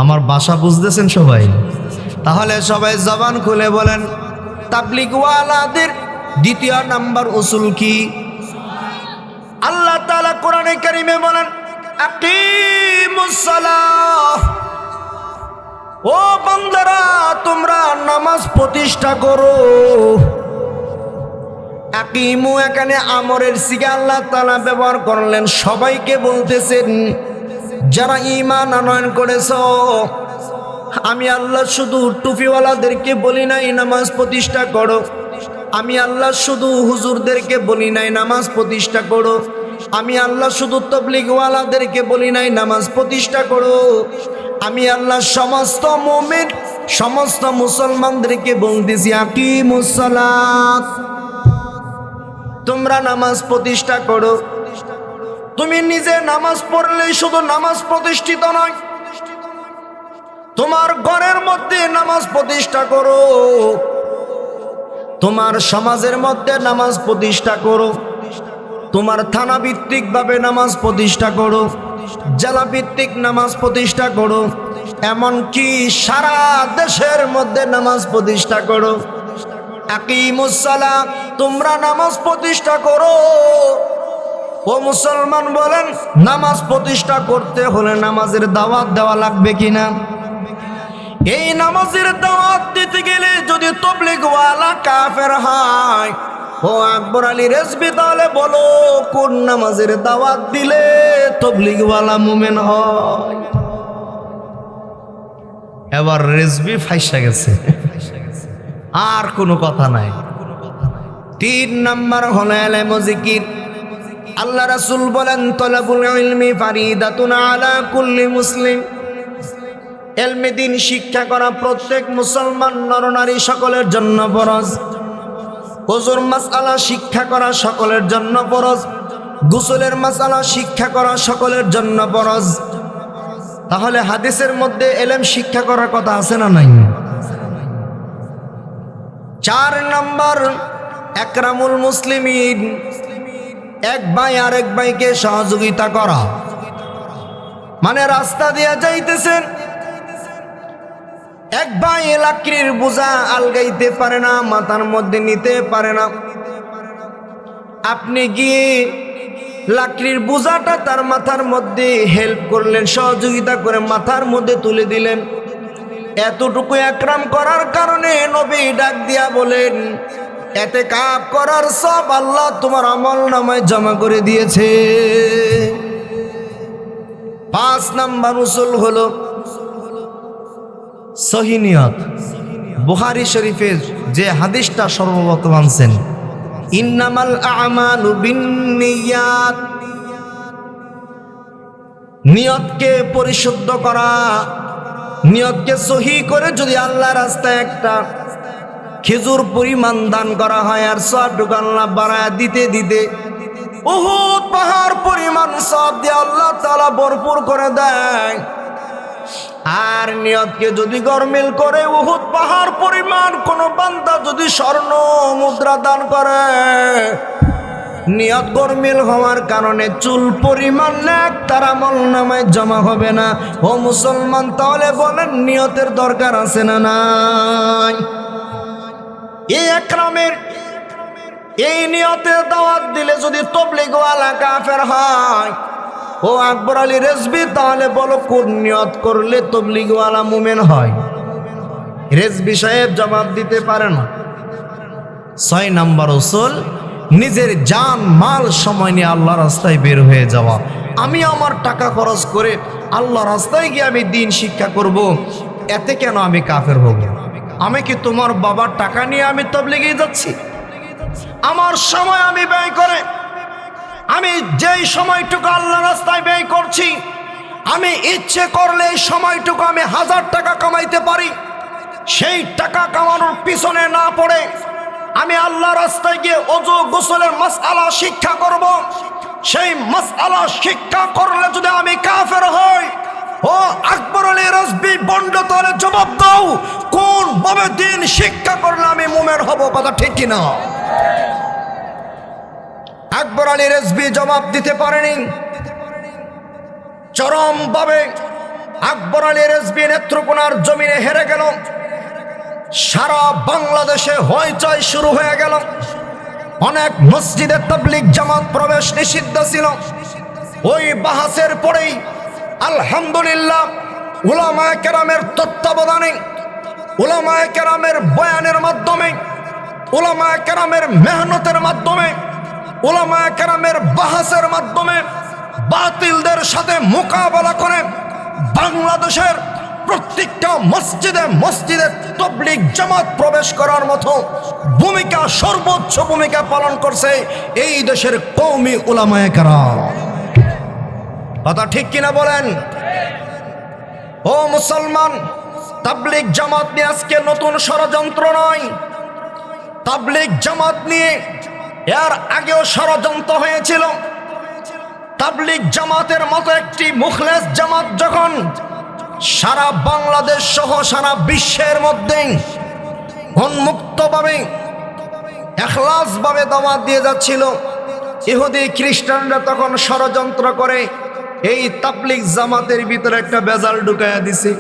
আমার ভাষা বুঝতেছেন সবাই? তাহলে সবাই জবান খুলে বলেন তাবলিগওয়ালাদের দ্বিতীয় নাম্বার উসুল কি? আল্লাহ তাআলা কোরআনে কারিমে বলেন আকিমুস সালাহ, ও বান্দারা তোমরা নামাজ প্রতিষ্ঠা করো। আকিমু এখানে আমরের সিগা আল্লাহ তাআলা ব্যবহার করলেন, সবাইকে বলতেছেন যারা ঈমান আনয়ন করেছো। আমি আল্লাহ শুধু টুপিওয়ালাদেরকে বলি নাই নামাজ প্রতিষ্ঠা করো, আমি আল্লাহ শুধু হুজুরদেরকে বলি নাই নামাজ প্রতিষ্ঠা করো, আমি আল্লাহ শুধু তবলিগওয়ালাদেরকে বলি নাই নামাজ প্রতিষ্ঠা করো, আমি আল্লাহ সমস্ত মুমিন সমস্ত মুসলমানদেরকে বলতেছি আকিমুস সালাত, তোমরা নামাজ প্রতিষ্ঠা করো। তুমি নিজে নামাজ পড়লেই শুধু নামাজ প্রতিষ্ঠিত নয়, তোমার ঘরের মধ্যে নামাজ প্রতিষ্ঠা করো, তোমার সমাজের মধ্যে নামাজ প্রতিষ্ঠা করো, তোমার থানা ভিত্তিক ভাবে নামাজ প্রতিষ্ঠা করো, জেলা ভিত্তিক নামাজ প্রতিষ্ঠা করো, এমনকি সারা দেশের মধ্যে নামাজ প্রতিষ্ঠা করো। আকিমুস সালাত, তোমরা নামাজ প্রতিষ্ঠা করো। ও মুসলমান বলেন, নামাজ প্রতিষ্ঠা করতে হলে নামাজের দাওয়াত দেওয়া লাগবে কিনা? এই নামাজের দাওয়াত দিতে গেলে যদি তাবলীগওয়ালা কাফের হয়, ও আকবর আলী রেজভী, তাহলে বলো কোন নামাজের দাওয়াত দিলে তাবলীগওয়ালা মুমিন হয়? এবার রেজভী ফাইসা গেছে, আর কোনো কথা নাই। 3 নাম্বার হলো ইলম ও জিকির। আল্লাহ রাসূল বলেন, তলাবুল ইলমি ফারিদাতুন আলা কুল্লি মুসলিম। ইলমে দ্বীন শিক্ষা করা প্রত্যেক মুসলমান নরনারী সকলের জন্য ফরজ। ওযুর মাসআলা শিক্ষা করা সকলের জন্য ফরজ। গোসলের মাসআলা শিক্ষা করা সকলের জন্য ফরজ। তাহলে হাদিসের মধ্যে ইলম শিক্ষা করার কথা আছে না নাই? 4 নাম্বার, একরামুল মুসলিমিন, এক ভাই আরেক ভাইকে সহযোগিতা করা। মানে রাস্তা দিয়ে যাইতেছেন, এক ভাই লাকড়ির বোঝা আলগাইতে পারে না, মাথার মধ্যে নিতে পারে না, আপনি গিয়ে লাকড়ির বোঝাটা তার মাথার মধ্যে হেল্প করলেন, সহযোগিতা করে মাথার মধ্যে তুলে দিলেন। এতটুকু একরাম করার কারণে নবী ডাক দিয়া বলেন, ইতিকাফ করার সব আল্লাহ তোমার আমলনামায় জমা করে দিয়েছে। 5 নাম্বার উসুল হলো সহিহ নিয়ত। বুখারী শরীফের যে হাদিসটা সর্বপ্রথম আনছেন, ইন্নামাল আমালু বিন্নিয়াত, নিয়তকে পরিশুদ্ধ করা, নিয়তকে সহি করে যদি আল্লাহর রাস্তায় একটা খেজুর পরিমাণ দান করা হয়, আর সওয়াবটুকু আল্লাহ বাড়ায় দিতে দিতে উহুদ পাহাড় পরিমাণ সওয়াব দিয়ে আল্লাহ তাআলা ভরপুর করে দেয়। আর নিয়তকে যদি গরমিল করে, উহুদ পাহাড় পরিমাণ কোন বান্দা যদি স্বর্ণ মুদ্রা দান করে, নিয়ত গরমিল হওয়ার কারণে চুল পরিমাণ নেক তার আমলনামায় জমা হবে না। ও মুসলমান, তাহলে বলেন নিয়তের দরকার আছে না নাই? এই একরামের, এই নিয়তের দাওয়াত দিলে যদি তাবলীগওয়ালা কাফের হয়, ও আকবর আলী রেজভী, তাহলে বলো কোন নিয়ত করলে তাবলীগওয়ালা মুমিন হয়? রেজভী সাহেব জবাব দিতে পারে না। 6 নাম্বার উসুল, নিজের জান মাল সময় নিয়ে আল্লাহ রাস্তায় বের হয়ে যাওয়া। আমি আমার টাকা খরচ করে আল্লাহ রাস্তায় গিয়ে আমি দ্বীন শিক্ষা করব, এতে কেন আমি কাফের হব? আমি কি তোমার বাবার টাকা নিয়ে আমি তাবলীগে যাচ্ছি? আমার সময় আমি ব্যয় করে, আমি যেই সময়টুকু আল্লাহ রাস্তায় ব্যয় করছি, আমি ইচ্ছে করলে এই সময়টুকু আমি 1000 টাকা কামাইতে পারি। সেই টাকা কামানোর পিছনে না পড়ে আমি আল্লাহ রাস্তায় গিয়ে ওযু গোসলের মাসআলা শিক্ষা করব। সেই মাসআলা শিক্ষা করলে যদি আমি কাফের হই, ও আকবর আলী রেজভী বন্ড, তাহলে জবাব দাও কোন ভাবে দ্বীন শিক্ষা করলে আমি মুমিন হব? কথা ঠিক কিনা? আকবর আলী রেজভী জবাব দিতে পারেনি। চরমভাবে আকবর আলী রেজভী নেত্রকোনার জমিনে হেরে গেল। সারা বাংলাদেশে হইচই শুরু হয়ে গেল। অনেক মসজিদে তাবলীগ জামাত প্রবেশ নিষিদ্ধ ছিল। ওই বাহাসের পরেই আলহামদুলিল্লাহ উলামায়ে কেরামের তত্ত্বাবধানে, উলামায়ে কেরামের বয়ানের মাধ্যমে, উলামায়ে কেরামের মেহনতের মাধ্যমে, উলামায়ে কেরামের বাহাসের মাধ্যমে বাতিলদের সাথে মোকাবেলা করে বাংলাদেশের প্রত্যেকটা মসজিদে মসজিদে তাবলীগ জামাত প্রবেশ করার মতো ভূমিকা, সর্বোচ্চ ভূমিকা পালন করছে এই দেশের কওমি উলামায়ে কেরাম। কথা ঠিক কিনা বলেন? ও মুসলমান, তাবলীগ জামাত নিয়ে আজকে নতুন ষড়যন্ত্র নয়। তাবলীগ জামাত নিয়ে এর আগেও ষড়যন্ত্র হয়েছিল। তাবলীগ জামাতের মতো একটি মুখলেস জামাত যখন সারা বাংলাদেশ সহ সারা বিশ্বের মধ্যে উন্মুক্তভাবে ইখলাসভাবে দাওয়াত দিয়ে যাচ্ছিল। ইহুদি খ্রিস্টানরা তখন ষড়যন্ত্র করে এই তাবলিগ জামাতের ভিতরে একটা বেজাল ঢুকাইয়া দিছে।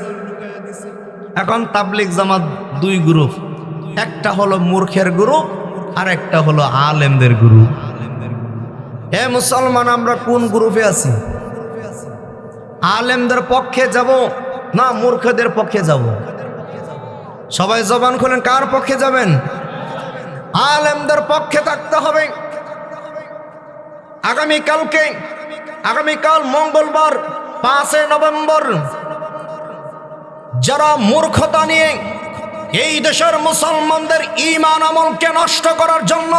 এখন তাবলিগ জামাত দুই গ্রুপ, একটা হলো মূর্খের গ্রুপ আর একটা হলো আলেমদের গ্রুপ। হে মুসলমান, আমরা কোন গ্রুপে আছি? আলেমদের পক্ষে যাব না মূর্খদের পক্ষে যাব? সবাই জবান খুলেন, কার পক্ষে যাবেন? আলেমদের পক্ষে থাকতে হবে। আগামীকাল মঙ্গলবার 5 নভেম্বর যারা মূর্খতা নিয়ে এই দেশের মুসলমানদের ঈমান আমলকে নষ্ট করার জন্য,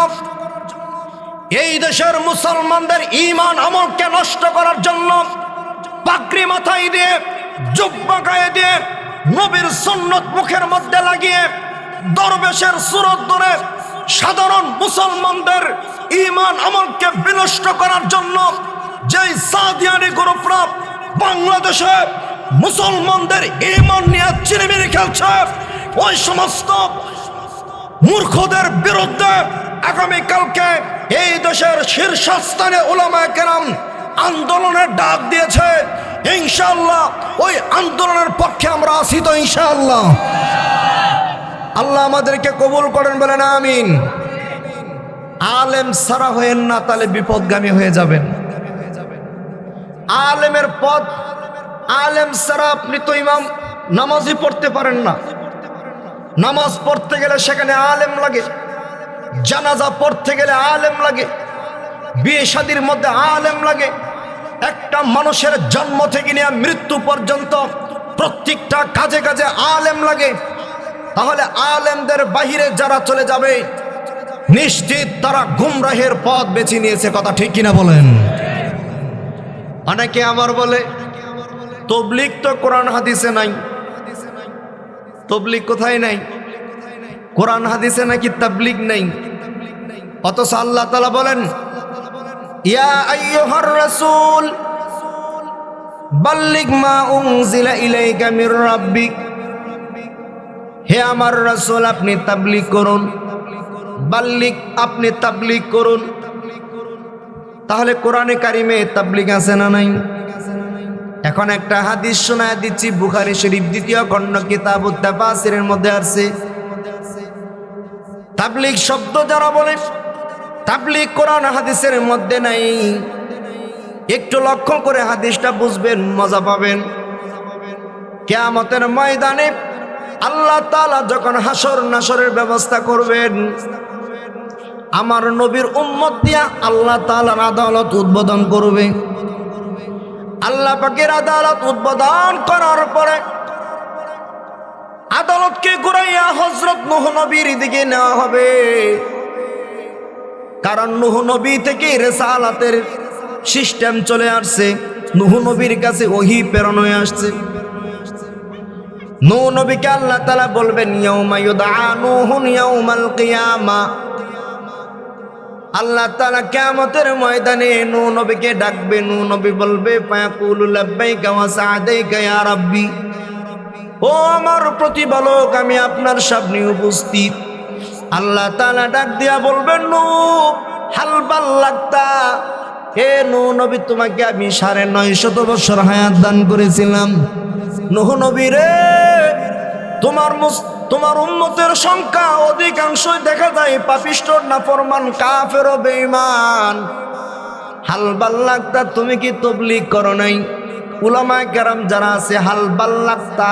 এই দেশের মুসলমানদের ঈমান আমলকে নষ্ট করার জন্য পাগড়ি মাথায় দিয়ে, জুব্বা গায়ে দিয়ে, নবীর সুন্নত মুখের মধ্যে লাগিয়ে, দরবেশের সুরত ধরে সাধারণ মুসলমানদের ঈমান আমলকে বিনষ্ট করার জন্য যেই সাদিয়ানি গ্রুপরা বাংলাদেশে মুসলমানদের ঈমান নিয়ে চিনিমিনি খেলছে, ওই সমস্ত মূর্খদের বিরুদ্ধে আগামীকালকে এই দেশের শীর্ষস্থানে উলামায়ে কেরাম আন্দোলনের ডাক দিয়েছে। ইনশাআল্লাহ ওই আন্দোলনের পক্ষে আমরা আছি তো ইনশাআল্লাহ। আল্লাহ আমাদেরকে কবুল করেন, বলেন আমিন। আলেম ছাড়া হয়েন না, তাহলে বিপদগামী হয়ে যাবেন। আলেমের পদ, আলেম ছাড়া আপনি তো ইমাম নামাজই পড়তে পারেন না। নামাজ পড়তে গেলে সেখানে আলেম লাগে, জানাজা পড়তে গেলে আলেম লাগে, বিয়ে শাদীর মধ্যে আলেম লাগে। একটা মানুষের জন্ম থেকে নিয়ে মৃত্যু পর্যন্ত প্রত্যেকটা কাজে কাজে আলেম লাগে। তাহলে আলেমদের বাহিরে যারা চলে যাবে নিশ্চিত তারা গুমরাহের পথ বেছে নিয়েছে। কথা ঠিক কিনা বলেন? অনেকে আবার বলে তবলিগ তো কোরআন হাদিসে নাই। তবলিগ কোথায় নাই? কোরআন হাদিসে নাকি তাবলিগ নেই। অথচ আল্লাহ তাআলা বলেন, ইয়া আইয়ুহার রাসূল বাল্লিগ মা উনজিলা ইলাইকা মির রাব্বিক। হে আমার রাসূল, আপনি তাবলিগ করুন। বাল্লিগ, আপনি তাবলিগ করুন। তাহলে কোরআনে কারিমে তাবলিগ আছে না নাই? এখন একটা হাদিস শোনায় দিচ্ছি, বুখারী শরীফ 2য় খণ্ড কিতাবুত তাফসীরের মধ্যে আছে। তাবলিগ শব্দ যারা বলে, তাবলিগ কোরআন হাদিসের মধ্যে নাই। একটু লক্ষ্য করে হাদিসটা বুঝবেন, মজা পাবেন। কিয়ামতের ময়দানে আল্লাহ তাআলা যখন হাসর নাসরের ব্যবস্থা করবেন, আমার নবীর উম্মত দিয়া আল্লাহ তাআলার আদালত উদ্বোধন করবে। আল্লাহ পাকের আদালত উদ্বোধন করার পরে আদালতকে ঘুরাইয়া হযরত নূহ নবীর দিকে নেওয়া হবে। কারণ নূহ নবী থেকে রিসালাতের সিস্টেম চলে আসছে, নূহ নবীর কাছে ওহী প্রেরণ হয়ে আসছে। নূহ নবীকে আল্লাহ তাআলা বলবেন, ইয়াউমা ইউদআ নূহুন ইয়াউমাল কিয়ামা। আল্লাহ তাআলা কিয়ামতের ময়দানে নূহ নবীকে ডাকবে। নূহ নবী বলবে, ফায়াকুলু লাব্বাইকা ওয়া সা'দাইকা ইয়া রাব্বি। ও আমার প্রতিপালক, আমি আপনার সামনে উপস্থিত। আল্লাহ তাআলা ডাক দিয়া বলবেন, নূহ হাল বাল্লাগতা। হে নূহ নবী, তোমাকে আমি 950 বছর হায়াত দান করেছিলাম। নূহ নবী রে, তোমার উম্মতের সংখ্যা অধিকাংশই দেখা যায় পাপিষ্ঠ, নাফরমান, কাফের ও বেঈমান। হাল বাল্লাগতা, তুমি কি তাবলীগ করো নাই? উলামায়ে কেরাম যারা আছে, হাল বাল্লাগতা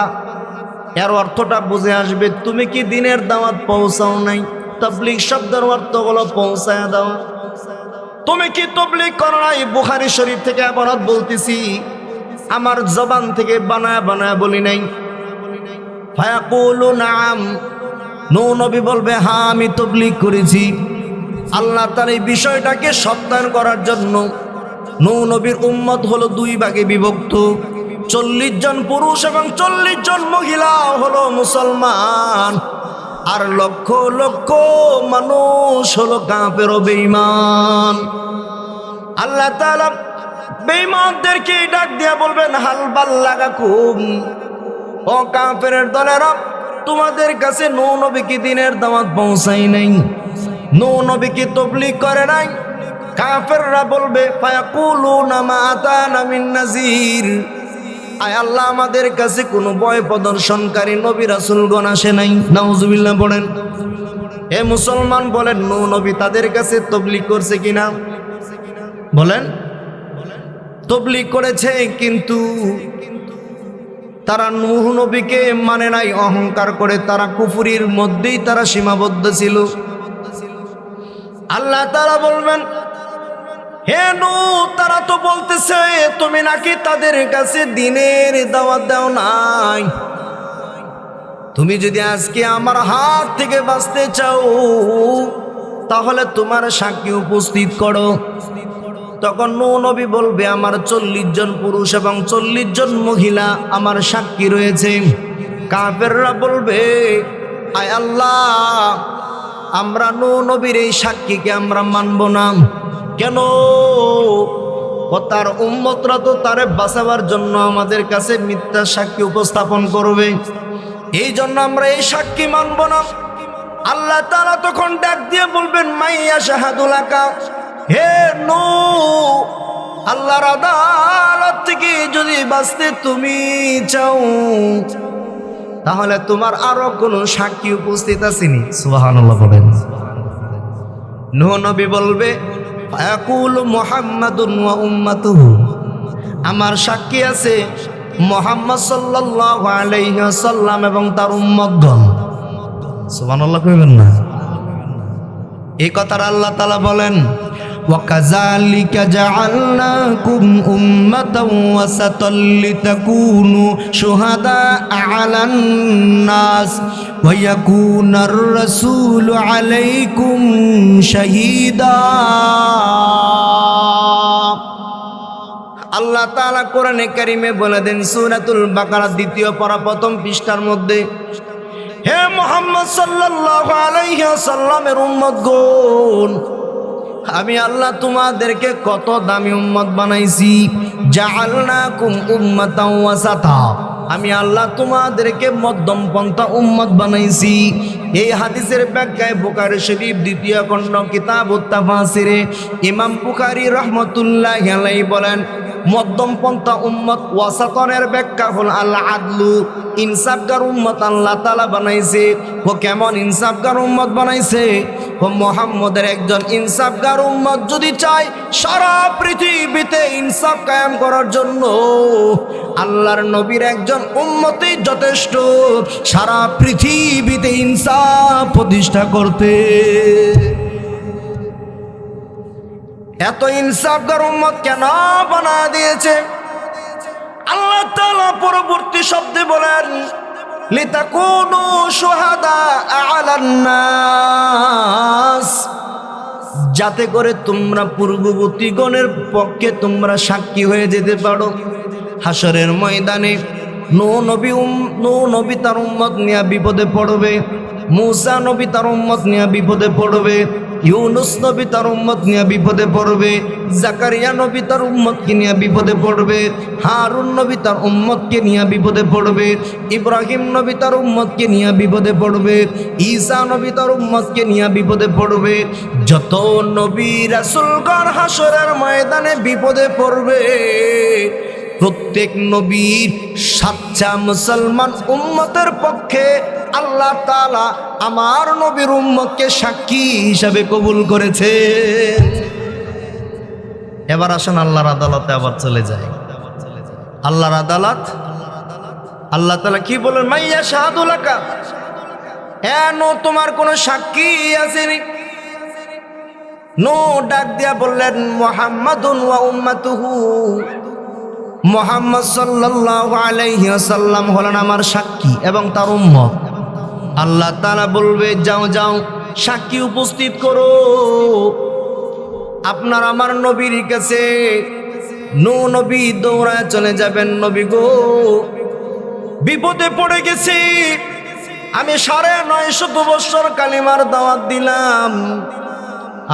এর অর্থটা বুঝে আসবে, তুমি কি দ্বীনের দাওয়াত পৌঁছাও নাই? তাবলীগ শব্দের অর্থ হলো পৌঁছায়া দেওয়া। তুমি কি তাবলীগ করো নাই? বুখারী শরীফ থেকে ইবারত বলতেছি, আমার জবান থেকে বানায়া বানায়া বলি নাই। ফায়াকুলু নাম। নূহ নবী বলবে, হ্যাঁ আমি তাবলীগ করেছি। আল্লাহ তাআলা এই বিষয়টাকে সত্যায়ন করার জন্য নূহ নবীর উম্মত হলো 2 ভাগে বিভক্ত। 40 জন পুরুষ এবং 40 জন মহিলা হলো মুসলমান, আর লক্ষ লক্ষ মানুষ হলো কাফের ও বেঈমান। আল্লাহ তাআলা বেঈমানদেরকে ডাক দিয়া বলবেন, হাল বাল্লাগাকুম। ও কাফেরের দলেরা, তোমাদের কাছে নূহ নবী কি দিনের দাওয়াত পৌঁছাই নাই? নূহ নবী কি তাবলীগ করে নাই? কাফেররা বলবে ফায়াকুলুনা মা আতানা মিন নাযীর, আয় আল্লাহ, আমাদের কাছে কোনো ভয় প্রদর্শনকারী নবী রাসূলগণ আসে নাই। নাউজুবিল্লাহ পড়েন। হে মুসলমান, বলেন নূহ নবী তাদের কাছে তাবলীগ করছে কিনা? বলেন, তাবলীগ করেছে, কিন্তু তারা নূহ নবীকে মানে নাই। অহংকার করে তারা কুফরির মধ্যেই তারা সীমাবদ্ধ ছিল। আল্লাহ তাআলা বলবেন, হে নূহ, তারা তো বলতেছে তুমি নাকি তাদের কাছে দ্বীনের দাওয়াত দাও নাই। তুমি যদি আজকে আমার হাত থেকে বাঁচতে চাও, তাহলে তোমার সাক্ষী উপস্থিত করো। তখন নূহ নবী বলবে, আমার 40 জন পুরুষ এবং 40 জন মহিলা আমার সাক্ষী রয়েছে। কাফেররা বলবে, আয় আল্লাহ, আমরা নূহ নবীর এই সাক্ষীকে আমরা মানব না। কেন? ও তার উম্মতরা তো তারে বাঁচাবার জন্য আমাদের কাছে মিথ্যা সাক্ষী উপস্থাপন করবে, এই জন্য আমরা এই সাক্ষী মানব না। আল্লাহ তাআলা তখন ডাক দিয়ে বলবেন, মাইয়া শাহাদুলাকা, হে নূহ, আল্লাহর আদালত থেকে যদি বাঁচতে তুমি চাও, তাহলে তোমার আরো কোন সাক্ষী উপস্থিত আসেনি? সুবহানাল্লাহ বলেন। নূহ নবী বলবে, ফায়াকুলু মুহাম্মাদুন ওয়া উম্মাতুহু, আমার সাক্ষী আছে মুহাম্মদ সাল্লাল্লাহু আলাইহি ওয়াসাল্লাম এবং তার উম্মতগণ। সুবহানাল্লাহ কইবেন না? এই কথাটা আল্লাহ তাআলা বলেন, وَكَذَلِكَ جَعَلْنَاكُمْ أُمَّةً وَسَطًا لِتَكُونُوا شُهَدَاءَ عَلَى النَّاسِ وَيَكُونَ الرَّسُولُ عَلَيْكُمْ شَهِيدًا। আল্লাহ তাআলা কোরআনে কারিমে বলে দেন সূরাতুল বাকারা 2য় পারা 1ম পৃষ্ঠার মধ্যে, হে মুহাম্মদ সাল্লাল্লাহু আলাইহি ওয়াসাল্লামের উম্মতগণ, আমি আল্লাহ তোমাদেরকে কত দামি উম্মত বানাইছি। জাআলনাকুম উম্মাতাও ওয়াসাতা, আমি আল্লাহ তোমাদেরকে মধ্যমপন্থা উম্মত বানাইছি। এই হাদিসের ব্যাখ্যায় বুখারী শরীফ 2য় খণ্ড কিতাবুত তাফসিরে ইমাম বুখারী রাহমাতুল্লাহি আলাইহি বলেন, মধ্যমপন্থা উম্মত, ওয়াসাতনের ব্যাখ্যা হল আল আদলু, ইনসাফগার উম্মত আল্লাহ তাআলা বানাইছে। ও কেমন ইনসাফগার উম্মত বানাইছে? ও মুহাম্মদের একজন ইনসাফগার উম্মত যদি চায় সারা পৃথিবীতে ইনসাফ কায়েম করার জন্য, আল্লাহর নবীর একজন উম্মতই যথেষ্ট সারা পৃথিবীতে ইনসাফ প্রতিষ্ঠা করতে। এত ইনসাফগার উম্মত কেন বানা দিয়েছে? আল্লাহ তাআলা পরবর্তী শব্দে বলেন, লিতাকুনু শুহাদা আলান নাস, যাতে করে তোমরা পূর্ববর্তী গণের পক্ষে তোমরা সাক্ষী হয়ে যেতে পারো। হাসরের ময়দানে নূহ নবী তার উম্মত নিয়ে বিপদে পড়বে, মূসা নবী তার উম্মত নিয়ে বিপদে পড়বে, ইউনুস নবী তার উম্মত নিয়ে বিপদে পড়বে, জাকারিয়া নবী তার উম্মতকে নিয়ে বিপদে পড়বে, হারুন নবী তার উম্মতকে নিয়ে বিপদে পড়বে, ইব্রাহিম নবী তার উম্মতকে নিয়ে বিপদে পড়বে, ঈসা নবী তার উম্মতকে নিয়ে বিপদে পড়বে। যত নবী রাসূলগণ হাসরের ময়দানে বিপদে পড়বে, প্রত্যেক নবীর সাচ্চা মুসলমান উম্মতের পক্ষে আল্লাহ তাআলা আমার নবীর উম্মতকে সাক্ষী হিসাবে কবুল করেছে। এবার আসেন আল্লাহর আদালতে আবার চলে যায়। আল্লাহর আদালত, আল্লাহ তাআলা কি বলেন, মাইয়া শাহাদুলাকা, নূহ তোমার কোনো সাক্ষী আসেনি? নূহ ডাক দিয়া বললেন, মুহাম্মাদুন ওয়া উম্মাতুহু, মুহাম্মদ সাল্লাল্লাহু আলাইহি ওয়াসাল্লাম হলেন আমার সাক্ষী এবং তার উম্মত। আল্লাহ তাআলা বলবে, যাও যাও সাক্ষী উপস্থিত করো। আপনার আমার নবীর কাছে নূহ নবী দৌড়ায় চলে যাবেন, নবী গো বিপদে পড়ে গেছি, আমি 950 বছর কালিমার দাওয়াত দিলাম,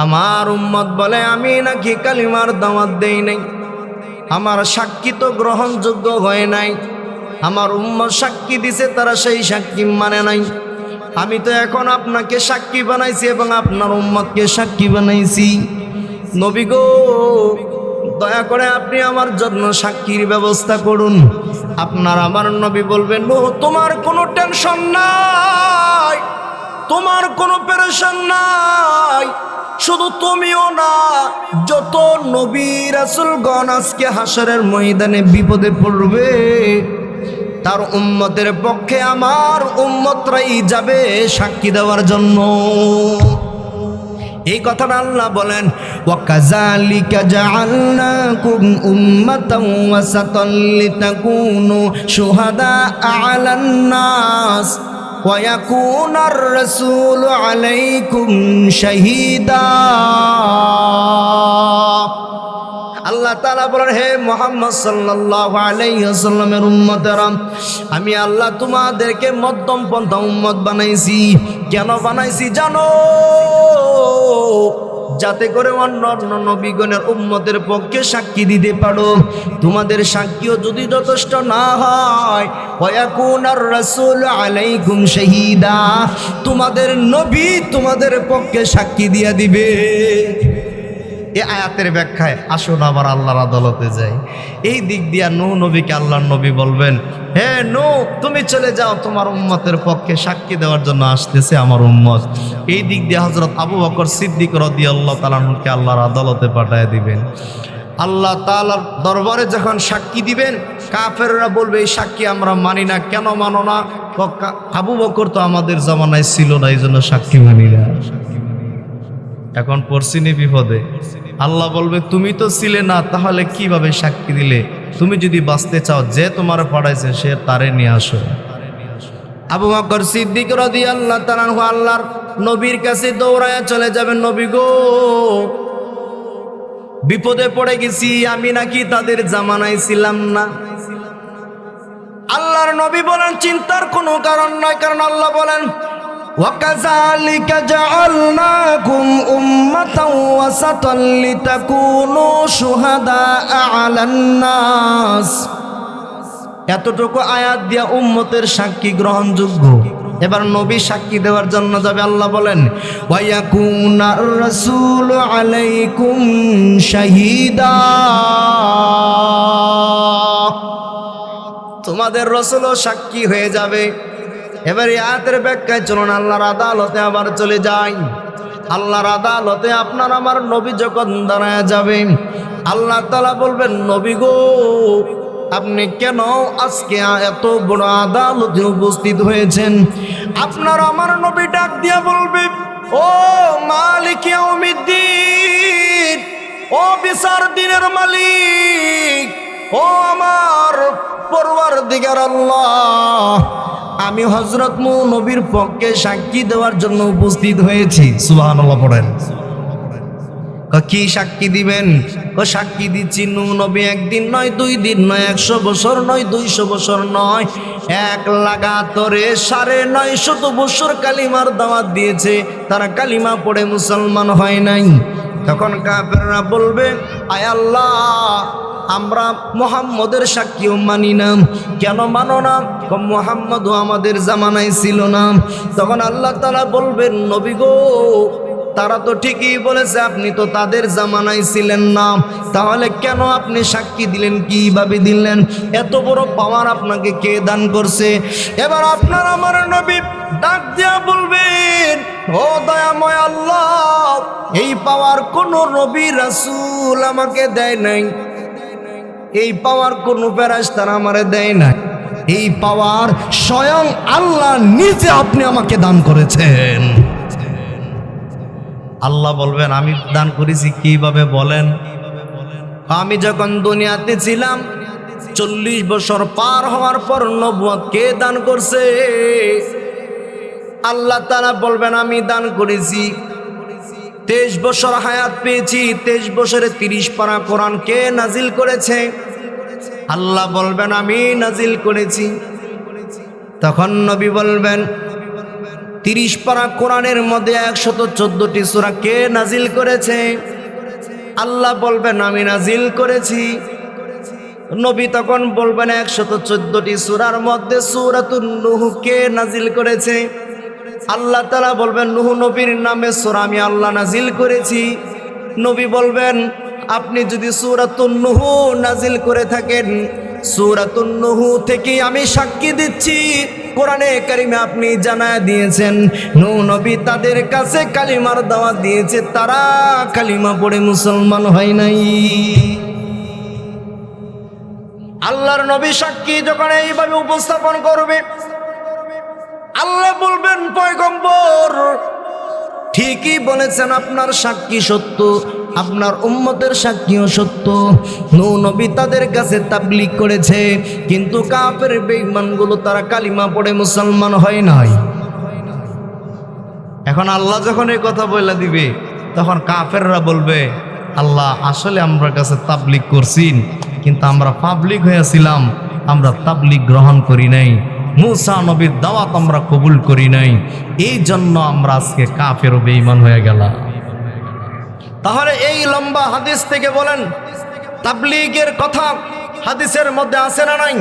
আমার উম্মত বলে আমি নাকি কালিমার দাওয়াত দেই নাই, আমার সাক্ষী তো গ্রহণযোগ্য হয় নাই। আমার উম্মত সাক্ষী দিছে, তারা সেই সাক্ষী মানে নাই। আমি তো এখন আপনাকে সাক্ষী বানাইছি এবং আপনার উম্মতকে সাক্ষী বানাইছি। নবী গো, দয়া করে আপনি আমার জন্য সাক্ষীর ব্যবস্থা করুন। আপনার আমার নবী বলবেন, নো, তোমার কোনো টেনশন নাই, তোমার কোনো পেরেশান নাই। শুধু তুমিও না, যত নবী রাসূলগণ আজকে হাসরের ময়দানে বিপদে পড়বে, তার উম্মতের পক্ষে আমার উম্মতরাই যাবে সাক্ষী দেওয়ার জন্য। এই কথাটা আল্লাহ বলেন, ওয়াকাযালিকা জাআলনাকুম উম্মাতাও ওয়াসাতাল লিতাকুনু শুহাদা আলান নাস ওয়া ইয়াকুনার রাসূলু আলাইকুম শাহীদা। আল্লাহ তাআলা বলেন, হে মুহাম্মদ সাল্লাল্লাহু আলাইহি ওয়াসাল্লামের উম্মতেরা, আমি আল্লাহ তোমাদেরকে মধ্যম পন্থা উম্মত বানাইছি। কেন বানাইছি জানো? যাতে করে অন্য অন্য নবীগণের উম্মতের পক্ষে সাক্ষী দিতে পারো। তোমাদের সাক্ষীও যদি যথেষ্ট না হয়, ওয়ায়াকুনার রাসূল আলাইকুম শাহীদা, তোমাদের নবী তোমাদের পক্ষে সাক্ষী দিয়া দিবে। এই আয়াতের ব্যাখ্যায় আসুন আবার আল্লাহর আদালতে যাই। এই দিক দিয়া নূহ নবীকে আল্লাহর নবী বলবেন, হে নূহ, তুমি চলে যাও, তোমার উম্মতের পক্ষে সাক্ষী দেওয়ার জন্য আসতেছে আমার উম্মত। এই দিক দিয়ে হযরত আবু বকর সিদ্দিক রাদিয়াল্লাহু তাআলা আনহুকে আল্লাহর আদালতে পাঠিয়ে দিবেন। আল্লাহ তাআলার দরবারে যখন সাক্ষী দিবেন, কাফেররা বলবে, এই সাক্ষী আমরা মানি না। কেন মানো না? আবু বকর তো আমাদের জামানায় ছিল না, এই জন্য সাক্ষী মানি না। এখন পড়ছিনি বিপদে। আল্লাহ বলবে, তুমি তো ছিলে না, তাহলে কিভাবে সাক্ষী দিলে? তুমি যদি বাঁচতে চাও, যে তোমার পড়াইছে সে তারে নিয়ে আসো। আবু বকর সিদ্দিক রাদিয়াল্লাহু তাআলা আনহু আল্লাহর নবীর কাছে দৌড়ায়া চলে যাবেন, নবী গো, বিপদে পড়ে গেছি, আমি নাকি তাদের জামানায় ছিলাম না। আল্লাহর নবী বলেন, চিন্তার কোনো কারণ নয়, কারণ আল্লাহ বলেন, وَكَذَلِكَ جَعَلْنَاكُمْ أُمَّةً وَسَطًا لِتَكُونُوا شُهَدَاءَ عَلَى النَّاسِ। এতটুকু আয়াত দিয়া উম্মতের সাক্ষী গ্রহণযোগ্য। এবার নবী সাক্ষী দেওয়ার জন্য যাবে। আল্লাহ বলেন, ওয়ায়াকুনার রাসূলু আলাইকুম শাহীদা, তোমাদের রাসূলও সাক্ষী হয়ে যাবে। এবার এই আয়াতের ব্যাখ্যায় চলুন আল্লাহর আদালতে আবার চলে যাই। আল্লাহর আদালতে আপনার আমার নবী যখন দাঁড়ায় যাবে, আল্লাহ তাআলা বলবেন, নবী গো, আপনি কেন আজকে এত বড় আদালতে উপস্থিত হয়েছেন? আপনার আমার নবী ডাক দিয়া বলবে, ও মালিক ইয়াউমিদ্দিন, ও বিচার দিনের মালিক, ও আমার পরওয়ারদিগার আল্লাহ, আমি হযরত নূহ নবীর পক্ষে সাক্ষী দেওয়ার জন্য উপস্থিত হয়েছি। সুবহানাল্লাহ পড়েন। কি সাক্ষী দিবেন? ও সাক্ষী দিচ্ছি, নূহ নবী একদিন নয়, 2 দিন নয়, 100 বছর নয়, 200 বছর নয়, এক লাগাতরে 950 বছর কালিমার দাওয়াত দিয়েছে, তারা কালিমা পড়ে মুসলমান হয় নাই। তখন কাফেররা বলবে, আয় আল্লাহ, আমরা মুহাম্মদের সাক্ষীও মানি না। কেন মানো না? মুহাম্মদও আমাদের জামানায় ছিল না। তখন আল্লাহ তাআলা বলবেন, নবী গো, তারা তো ঠিকই বলেছে, আপনি তো তাদের জামানায় ছিলেন না, তাহলে কেন আপনি সাক্ষী দিলেন? কিভাবে দিলেন? এত বড় পাওয়ার আপনাকে কে দান করছে? এবার আপনার আমার নবী ডাক দিয়া বলবেন, ও দয়াময় আল্লাহ, এই পাওয়ার কোন নবী রাসূল আমাকে দেয় নাই, এই পাওয়ার কোন ফেরেশতা আমারে দেয় নাই, এই পাওয়ার স্বয়ং আল্লাহ নিজে আপনি আমাকে দান করেছেন। আল্লাহ বলবেন, আমি দান করেছি কিভাবে বলেন? আমি যখন দুনিয়াতে ছিলাম, 40 বছর পার হওয়ার পর নবুয়ত কে দান করছে? আল্লাহ তাআলা বলবেন, আমি দান করেছি। 23 বছর হায়াত পেয়েছি, 23 বছরে 30 পারা কোরআন কে নাজিল করেছে? আল্লাহ বলবেন, আমি নাজিল করেছি। তখন নবী বলবেন, 30 পারা কোরআনের মধ্যে 114টি সূরা কে নাজিল করেছে? আল্লাহ বলবেন, আমি নাজিল করেছি। নবী তখন বলবেন 114টি সূরার মধ্যে সূরাতুন নূহ কে নাজিল করেছে? আল্লাহ তাআলা বলবেন নূহ নবীর নামে সূরা আমি আল্লাহ নাজিল করেছি। নবী বলবেন আপনি যদি সূরাতুন নূহ নাজিল করে থাকেন, সূরাতুন নূহ থেকে আমি সাক্ষী দিচ্ছি কোরআনে কারিমে আপনি জানায় দিয়েছেন নূহ নবী তাদের কাছে কালিমার দাওয়াত দিয়েছে, তারা কালিমা পড়ে মুসলমান হয় নাই। আল্লাহর নবী সাক্ষী যখন এইভাবে উপস্থাপন করবে, আল্লাহ বলবেন পয়গম্বর ঠিকই বলেছেন, আপনার সাক্ষী সত্য, আপনার উম্মতের সাক্ষীও সত্য। নূহ নবী তাদের কাছে তাবলীগ করেছে, কিন্তু কাফের বেঈমানগুলো তারা কালিমা পড়ে মুসলমান হয় নাই। এখন আল্লাহ যখন এই কথা বলে দিবে, তখন কাফেররা বলবে আল্লাহ আসলে আমরা কাছে তাবলীগ করছি, কিন্তু আমরা পাবলিক হয়েছিলাম, আমরা তাবলীগ গ্রহণ করি নাই, মূসা নবীর দাওয়াত আমরা কবুল করি নাই, এই জন্য আমরা আজকে কাফের ও বেঈমান হয়ে গেলাম। তাহলে এই লম্বা হাদিস থেকে বলেন তাবলীগের কথা হাদিসের মধ্যে আছে না নাই?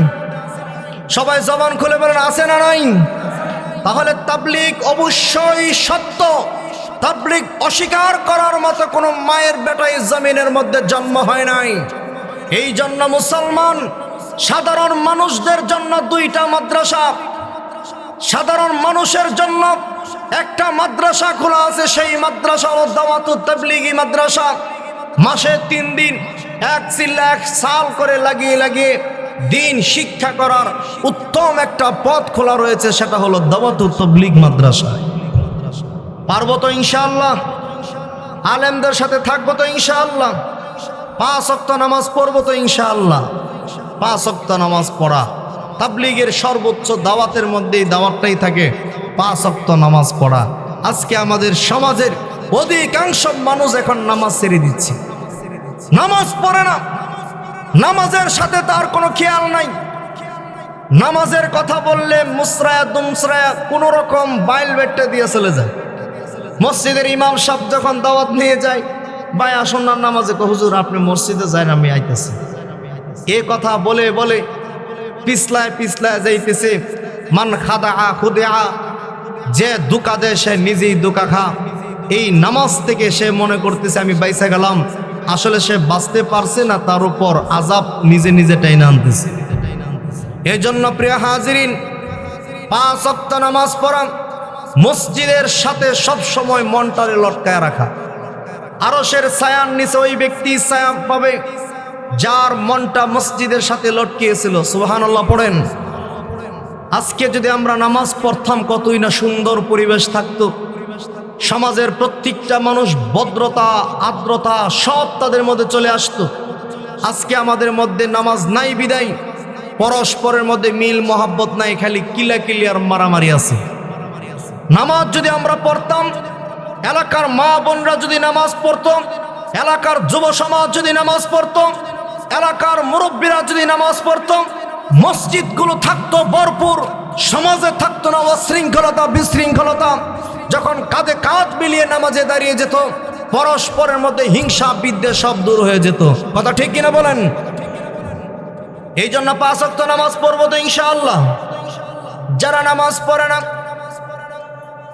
সবাই জবান খুলে বলেন আছে না নাই? তাহলে তাবলীগ অবশ্যই সত্য। তাবলীগ অস্বীকার করার মতো কোনো মায়ের বেটাই জমিনের মধ্যে জন্ম হয় নাই। এই জন্য মুসলমান সাধারণ মানুষদের জন্য দুইটা মাদ্রাসা, সাধারণ মানুষের জন্য একটা মাদ্রাসা খোলা আছে, সেই মাদ্রাসা হলো দাওয়াতুত তাবলীগী মাদ্রাসা। মাসে 3 দিন এক সাল করে লাগিয়ে দিন শিক্ষা করার উত্তম একটা পথ খোলা রয়েছে, সেটা হলো দাওয়াতুত তাবলীগ মাদ্রাসা। পারবো তো ইনশাআল্লাহ? আলেমদের সাথে থাকবো তো ইনশাআল্লাহ? 5 ওয়াক্ত নামাজ পড়বো তো ইনশাআল্লাহ? 5 ওয়াক্ত নামাজ পড়া তাবলীগের সর্বোচ্চ দাওয়াতের মধ্যেই দাওয়াতটাই থাকে 5 ওয়াক্ত নামাজ পড়া। আজকে আমাদের সমাজের অধিকাংশ মানুষ এখন নামাজ ছেড়ে দিচ্ছে, নামাজ পড়ে না, নামাজের সাথে তার কোনো খেয়াল নাই। নামাজের কথা বললে মুসরায়া দুমসরায়া কোন রকম বাইল বেটে দিয়ে চলে যায়। মসজিদের ইমাম সাহেব যখন দাওয়াত নিয়ে যায়, ভাই আসুন না নামাজে, হুজুর আপনি মসজিদে যান, আমি আইতেছি। এ কথা বলে বলে পিছলায় যাইতেছে। মান খাদা খুদা, যে দুকা দেয় সে নিজেই দুকা খা। এই নামাজ থেকে সে মনে করতেছে আমি বাইসা গেলাম, আসলে সে বাঁচতে পারছে না, তার উপর আযাব নিজে নিজে টাইনা আনতেছে। এই জন্য প্রিয় হাজিরিন, 5 ওয়াক্ত নামাজ পড়া, মসজিদের সাথে সব সময় মনটারে লটকায় রাখা। আরশের ছায়ার নিচে ওই ব্যক্তি ছায়া পাবে যার মনটা মসজিদের সাথে লটকিয়েছিল। সুবহানাল্লাহ পড়েন। আজকে যদি আমরা নামাজ পড়তাম, কতই না সুন্দর পরিবেশ থাকতো। সমাজের প্রত্যেকটা মানুষ ভদ্রতা আর্দ্রতা সব তাদের মধ্যে চলে আসতো। আজকে আমাদের মধ্যে নামাজ নাই বিদায়, পরস্পরের মধ্যে মিল মহাব্বত নাই, খালি কিলাকিলি আর মারামারি আছে। নামাজ যদি আমরা পড়তাম, এলাকার মা বোনরা যদি নামাজ পড়তো, এলাকার যুব সমাজ যদি নামাজ পড়তো, এলাকার মুরব্বীরা যদি নামাজ পড়তো, মসজিদগুলো থাকতো ভরপুর, সমাজে থাকতো না অশৃঙ্খলতা বিশৃঙ্খলতা। যখন কাঁধে কাঁধ মিলিয়ে নামাজে দাঁড়িয়ে যেত, পরস্পরের মধ্যে হিংসা বিদ্বেষ সব দূর হয়ে যেত। কথা ঠিক কিনা বলেন? এই জন্য 5 ওয়াক্ত নামাজ পড়বো তো ইনশাআল্লাহ। যারা নামাজ পড়ে না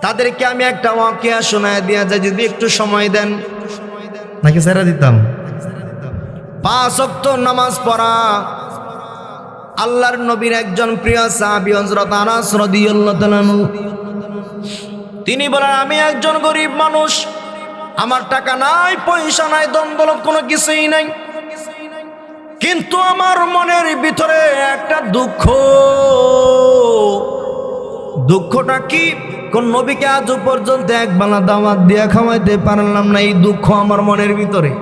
তাদেরকে আমি একটা ওয়াকিয়া শোনায় দিয়া যায়, যদি একটু সময় দেন, নাকি ছেড়ে দিতাম। 5 ওয়াক্ত নামাজ পড়া আল্লাহর নবীর একজন প্রিয় সাহাবী হযরত আনাস রাদিয়াল্লাহু তাআলা আনহু, তিনি বলেন আমি একজন গরিব মানুষ, আমার টাকা নাই, পয়সা নাই, দ্বন্দ্ব কোনো কিছুই নাই, কিন্তু আমার মনের ভিতরে একটা দুঃখ। দুঃখটা কি? কোন নবীকে আজ পর্যন্ত একবেলা দাওয়াত দিয়া খাওয়াইতে পারলাম না, এই দুঃখ আমার মনের ভিতরে।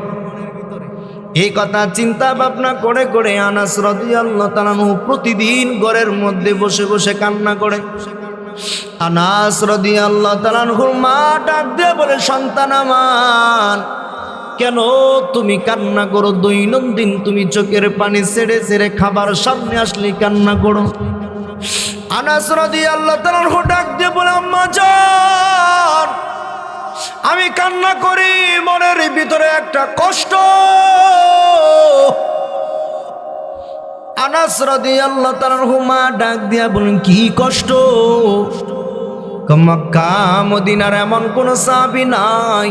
এই কথা চিন্তা ভাবনা করে করে আনাস রাদিয়াল্লাহু তাআলা আনহু প্রতিদিন ঘরের মধ্যে বসে বসে কান্না করে। আনাস রাদিয়াল্লাহু তাআলা আনহুর মা ডাক দিয়ে বলে, সন্তান আমার, কেন তুমি কান্না করো? দৈনন্দিন তুমি চোখের পানি ছেড়ে ছেড়ে খাবার সামনে আসলে কান্না করো। আনাস রাদিয়াল্লাহু তাআলা আনহু ডাক দিয়ে বলে, আম্মা জান, আমি কান্না করি, মনের ভিতরে একটা কষ্ট। আনাস রাদিয়াল্লাহু তাআলা আনহু মা ডাক দিয়া বলেন, কি কষ্ট? মক্কা মদিনার এমন কোন সাহাবী নাই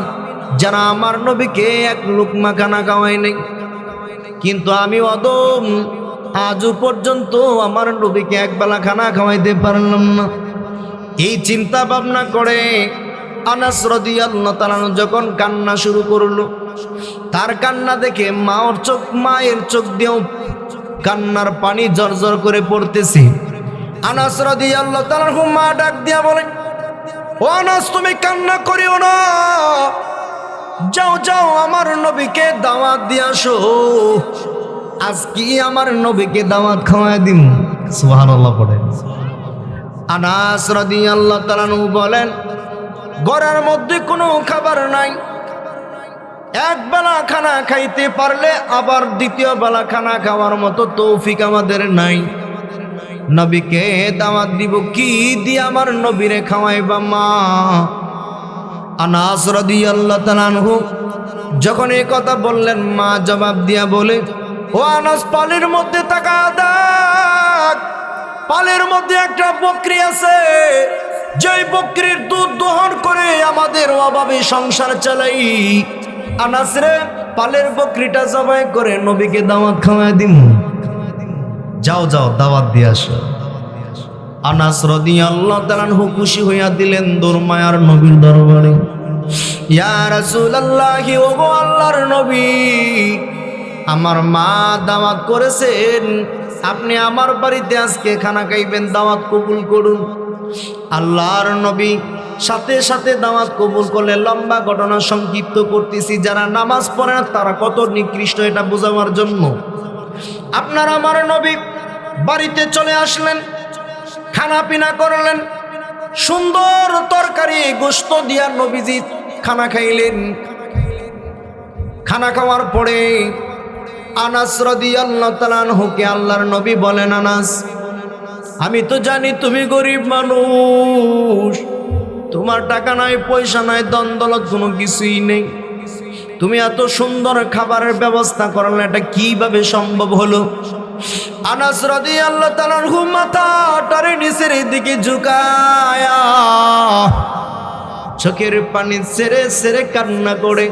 যারা আমার নবীকে এক লুকমা খানা খাওয়ায় নাই, কিন্তু আমি অদম আজও পর্যন্ত আমার নবীকে একবেলা খানা খাওয়াইতে পারলাম না। এই চিন্তা ভাবনা করে আনাস রাদিয়াল্লাহু তাআলা যখন কান্না শুরু করলো, তার কান্না দেখে মায়ের চোখ দিয়েও কান্নার পানি ঝরঝর করে পড়তেছে। আনাস রাদিয়াল্লাহু তাআলা মা ডাক দিয়া বলেন, ও আনাস, তুমি কান্না করিও না, যাও যাও আমার নবীকে দাওয়াত দিয়ে আসো, আজকে আমার নবীকে দাওয়াত খাওয়াই দিম। সুবহানাল্লাহ পড়েন। আনাস রাদিয়াল্লাহু তাআলা বলেন, ঘরের মধ্যে কোনো খাবার নাই, একবেলা খানা খাইতে পারলে আবার দ্বিতীয় বেলা খানা খাওয়ার মতো তৌফিক আমাদের নাই। নবীকে দাওয়াত দিব কি দিয়ে আমার নবীরে খাওয়াইবা মা? আনাস রাদিয়াল্লাহু তাআলা আনহু যখন এই কথা বললেন, মা জবাব দিয়া বলে, ও আনাস, পালের মধ্যে তাকায়া দেখ, পালের মধ্যে একটা বকরি আছে, যেই বকরির দুধ দহন করে আমাদের অভাবে সংসার চালাই। আনাস রে, পালের বকরিটা জবাই করে নবীকে দাওয়াত খাওয়াই দিম, যাও যাও দাওয়াত দিয়ে আসো। আনাস রাদিয়াল্লাহু তাআলা আনহু খুশি হইয়া দিলেন দরমায়ার নবীর দরবারে, ইয়া রাসূলুল্লাহ, ও গো আল্লাহর নবী, আমার মা দাওয়াত করেছেন, আপনি আমার বাড়িতে আজকে খানা খাইবেন, দাওয়াত কবুল করুন। আল্লাহর নবী সাথে সাথে দাওয়াত কবুল করলে। লম্বা ঘটনা সংক্ষিপ্ত করতেছি, যারা নামাজ পড়ে না তারা কত নিকৃষ্ট এটা বোঝাবার জন্য। আপনার আমার নবী বাড়িতে চলে আসলেন, খানা পিনা করলেন, সুন্দর তরকারি গোশত দিয়া নবীজি খানা খাইলেন। খানা খাওয়ার পরে আনাস রাদিয়াল্লাহু তাআলা আনহুকে আল্লাহর নবী বলেন, আনাস, আমি তো জানি তুমি গরিব মানুষ, তোমার টাকা নাই, পয়সা নাই, দন্দলত কোনো কিছুই নেই, তুমি এত সুন্দর খাবারের ব্যবস্থা করলে, এটা কিভাবে সম্ভব হলো? আনাস রাদিয়াল্লাহু তাআলা আনহু মাথাটারে নিচের দিকে ঝুঁকায়া চোখের পানি ছেড়ে ছেড়ে কান্না করে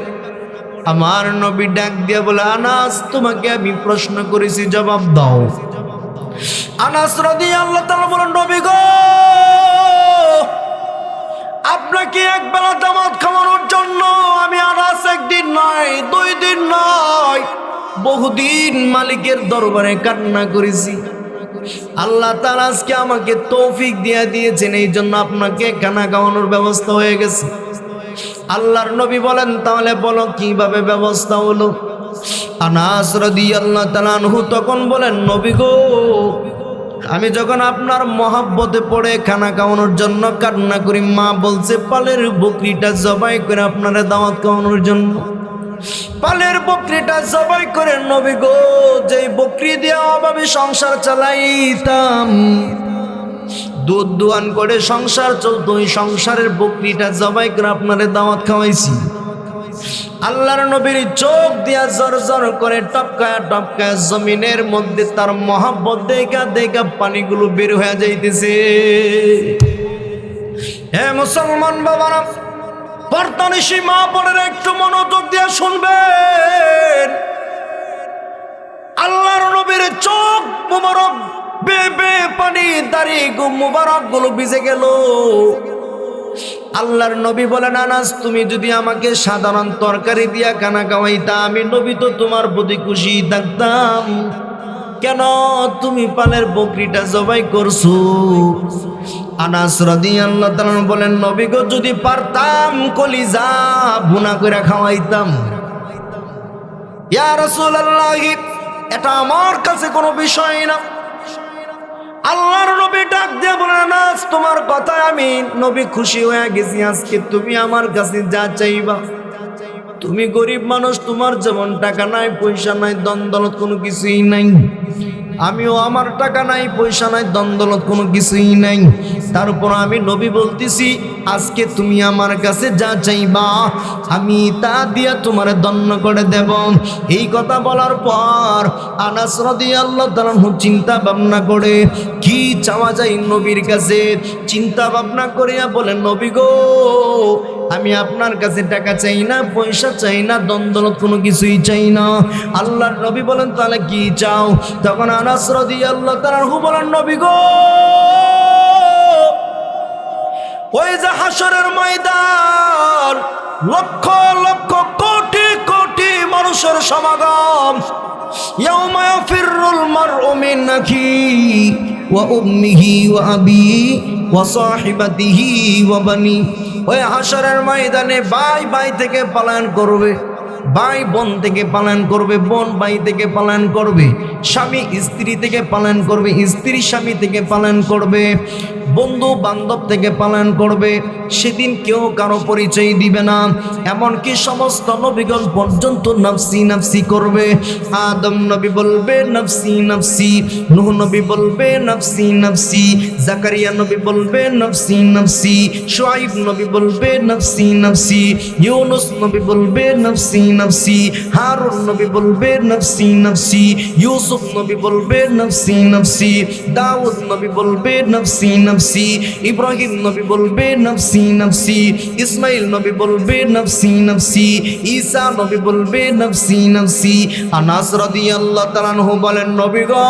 আমার নবী ডাক দিয়া বলে, আনাস, তোমাকে আমি প্রশ্ন করেছি, জবাব দাও। আনাস রাদিয়াল্লাহু তাআলা বলেন, নবী গো, আপনাকে একবেলা দাওয়াত খাওয়ানোর জন্য আমি আনাস একদিন নয়, 2 দিন নয়, বহুদিন মালিকের দরবারে কান্না করেছি। আল্লাহ তাআলা আজকে আমাকে তৌফিক দিয়ে দিয়েছেন, এই জন্য আপনাকে খানা খাওয়ানোর ব্যবস্থা হয়ে গেছে। আল্লাহর নবী বলেন, তাহলে বলো কিভাবে ব্যবস্থা হলো? আনাস রাদিয়াল্লাহু তাআলা আনহু তখন বলেন, নবী গো, আমি যখন আপনার মহব্বতে পড়ে খানা খাওয়ানোর জন্য কান্না করি, মা বলছে পালের বকরিটা জবাই করে আপনারা দাওয়াত খাওয়ানোর জন্য। পালের বকরিটা জবাই করে নবী গো, যেই বকরি দিয়ে অভাবে সংসার চালাইতাম, দুধ দোয়ান করে সংসার চলতো, ওই সংসারের বকরিটা জবাই করে আপনারে দাওয়াত খাওয়াইছি। আল্লাহর নবীর চোখ দিয়া জর করে টপকায়া টপকায়া জমিনের মধ্যে তার মহব্বত দেখা দেখা পানিগুলো বের হয়ে যাইতেছে। হে মুসলমান বাবারা, বর্তমানে মা বোনেরা একটু মনোযোগ দিয়ে শুনবেন। আল্লাহর নবীর চোখ মুবারক বে পানি দাঁড়িয়ে মুবারক গুলো ভিজে গেল। আল্লাহর নবী বলেন, আনাস, তুমি যদি আমাকে সাধারণ তরকারি দিয়া খানা খাওয়াইতা, আমি নবী তো তোমার প্রতি খুশি থাকতাম, কেন তুমি পালের বকরিটা জবাই করছো? আনাস রাদিয়াল্লাহু তাআলা বলেন, নবী গো, যদি পারতাম কলিজা ভুনা করে খাওয়াইতাম। ইয়া রাসূলুল্লাহ, এটা আমার কাছে কোনো বিষয় না। আল্লাহর নবী ডাক দিয়ে বলেন, আনাস, তোমার কথায় আমি নবী খুশি হয়ে গেছি, আজকে তুমি আমার কাছে যা চাইবা। তুমি গরিব মানুষ, তোমার যেমন টাকা নাই, পয়সা নাই, দন্দলত কোনো কিছুই নাই, আমিও আমার টাকা নাই, পয়সা নাই, দন্দলত কোনো কিছুই নাই, তারপর আমি নবী বলতেছি আজকে তুমি আমার কাছে যা চাইবা আমি তা দিয়া তোমার দণ্ড করে দেব। এই কথা বলার পর আনাস রাদিয়াল্লাহু তাআলা চিন্তা ভাবনা করে কি চাওয়া যায় নবীর কাছে, চিন্তা ভাবনা করিয়া বলেন, নবী গো, আমি আপনার কাছে টাকা চাই না, পয়সা চাই না, দ্বন্দ্বলত কোনো কিছুই চাই না। আল্লাহর নবী বলেন, তাহলে কি চাও? তখন আনাস রাদিয়াল্লাহু তাআলা বলেন, নবী গো, ওই যে হাসরের ময়দান, লক্ষ লক্ষ কোটি কোটি মানুষের সমাগম, ইয়াউমা ইয়াফিরুল মারউ মিন আখিহি ওয়া উম্মিহি ওয়া আবিহি ওয়া সাহিবাতিহি ওয়া বানি। ওই হাসরের ময়দানে ভাই ভাই থেকে পলায়ন করবে, ভাই বোন থেকে পলায়ন করবে, বোন ভাই থেকে পলায়ন করবে, স্বামী স্ত্রী থেকে পলায়ন করবে, স্ত্রী স্বামী থেকে পলায়ন করবে, বন্ধু বান্ধব থেকে পলায়ন করবে। সেদিন কেউ কারো পরিচয় দিবে না, এমনকি সমস্ত নবীগণ পর্যন্ত নফসি নফসি করবে। আদম নবী বলবে নফসি নফসি, নূহ নবী বলবে নফসি নফসি, জাকারিয়া নবী বলবে নফসি নফসি, শুআইব নবী বলবে নফসি নফসি, ইউনুস নবী বলবে নফসি নফসি, হারুন নবী বলবে নফসি নফসি, ইউসুফ নবী বলবে নফসি নফসি, দাউদ নবী বলবে নফসি নফসি, ইব্রাহিম নবী বলবে নফসি নফসি, ইসমাইল নবী বলবে নফসি নফসি, ঈসা নবী বলবে নফসি নফসি। আনাস রাদিয়াল্লাহু তাআলা আনহু বলেন, নবী গো,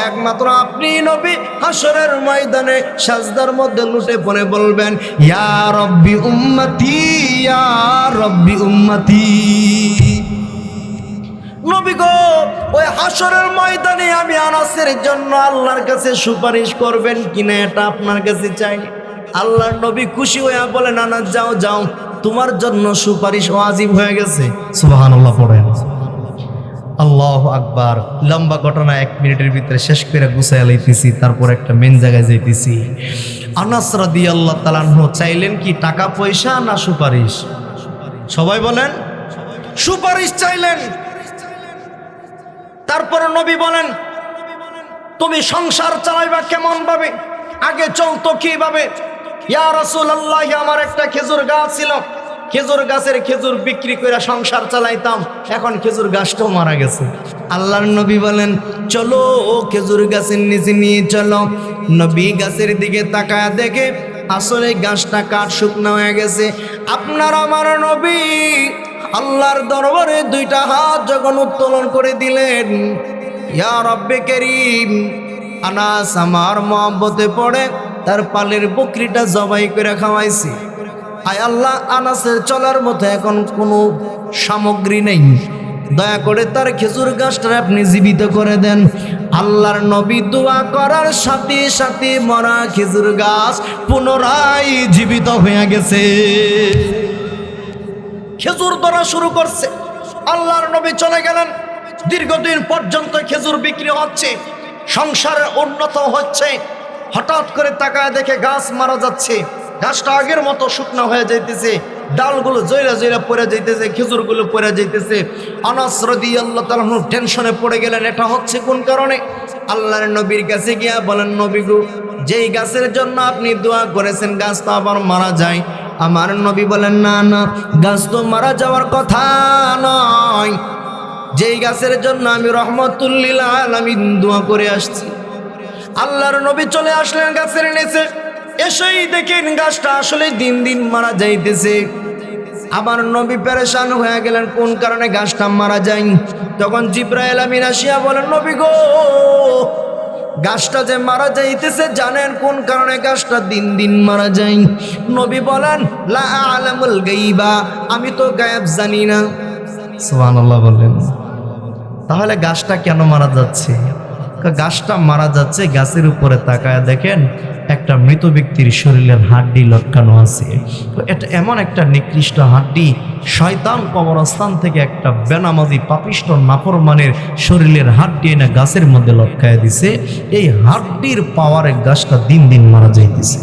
একমাত্র আপনি নবী হাসরের ময়দানে সাজদার মধ্যে লুটে পড়ে বলবেন, ইয়া রব্বি উম্মতি, ইয়া রব্বি উম্মতি। নবী গো, ওই হাসরের ময়দানে আমি আনাসের জন্য আল্লাহর কাছে সুপারিশ করবেন কিনা এটা আপনার কাছে চাই। আল্লাহর নবী খুশি হয়ে বলেন, আনাস যাও যাও, তোমার জন্য সুপারিশ ওয়াজিব হয়ে গেছে। সুবহানাল্লাহ পড়েন। আল্লাহু আকবার। লম্বা ঘটনা 1 মিনিটের ভিতরে শেষ করে গুছাইয়া লইতেছি, তারপর একটা মেন জায়গায় যাইতেছি। আনাস রাদিয়াল্লাহু তাআলা আনহু চাইলেন কি টাকা পয়সা না সুপারিশ? সবাই বলেন সুপারিশ চাইলেন। তারপরে নবী বলেন, তুমি সংসার চালাইবা কেমন ভাবে, আগে চলতো কিভাবে? ইয়া রাসূলুল্লাহ, আমার একটা খেজুর গাছ ছিল, খেজুর গাছের খেজুর বিক্রি করে সংসার চালাইতাম, এখন খেজুর গাছটাও মারা গেছে। আল্লাহর নবী বলেন, চলো ও খেজুর গাছের নিচে নিয়ে চলো। নবী গাছের দিকে তাকায় দেখে আসলে গাছটা কাঠ শুকনো হয়ে গেছে। আপনার আমার নবী আল্লাহর দরবারে 2টা হাত যখন উত্তোলন করে দিলেন, ইয়া রব্বে করিম, আনাস আমার মহব্বতে পড়ে তার পালের বকরিটা জবাই করে খাওয়াইছি। আয় আল্লাহ, আনাসের চলার মতো এখন কোনো সামগ্রী নেই, দয়া করে তার খেজুর গাছটা আপনি জীবিত করে দেন। আল্লাহর নবী দোয়া করার সাথে সাথে মরা খেজুর গাছ পুনরায় জীবিত হয়ে গেছে, খেজুর ধরা শুরু করছে। আল্লাহর নবী চলে গেলেন। দীর্ঘদিন পর্যন্ত খেজুর বিক্রি হচ্ছে, সংসারের উন্নত হচ্ছে। হঠাৎ করে তাকায় দেখে গাছ মারা যাচ্ছে, গাছটা আগের মতো শুকনো হয়ে যাইতেছে, ডালগুলো জয়রা জয়রা পড়ে যাইতেছে, খেজুরগুলো পড়ে যাইতেছে। আনাস রাদিয়াল্লাহু তাআলা টেনশনে পড়ে গেলেন, এটা হচ্ছে কোন কারণে? আল্লাহর নবীর কাছে গিয়া বলেন, নবী গো, যেই গাছের জন্য আপনি দোয়া করেছেন গাছ তো আবার মারা যায়। আমার নবী বলেন, না না, গাছ তো মারা যাওয়ার কথা নয়, যেই গাছের জন্য আমি রহমাতুল লিল আলামিন দোয়া করে আসছি। আল্লাহর নবী চলে আসলেন গাছের নিচে, এসেই দেখেন গাছটা আসলে দিন দিন মারা যাইতেছে। আমার নবী পেরেশান হয়ে গেলেন, কোন কারণে গাছটা মারা যায়? তখন জিবরাইল আমিন আসিয়া বলেন, নবী গো, গাছটা যে মারা যাইতেছে জানেন কোন কারণে গাছটা দিন দিন মারা যায়? নবী বলেন, লা আলামুল গায়বা, আমি তো গায়েব জানি না। সুবহানাল্লাহ বললেন। তাহলে গাছটা কেন মারা যাচ্ছে? গাছটা মারা যাচ্ছে, গাছের উপরে তাকায় দেখেন একটা মৃত ব্যক্তির শরীরের হাড্ডি লটকানো আছে। তো এটা এমন একটা নিকৃষ্ট হাড্ডি, শয়তান কবরস্থান থেকে একটা বেনামাজি পাপিষ্ট নাফরমানের শরীরের হাড্ডি এনে গাছের মধ্যে লটকায় দিছে। এই হাড্ডির পাওয়ারে গাছটা দিন দিন মারা যাইতেছে।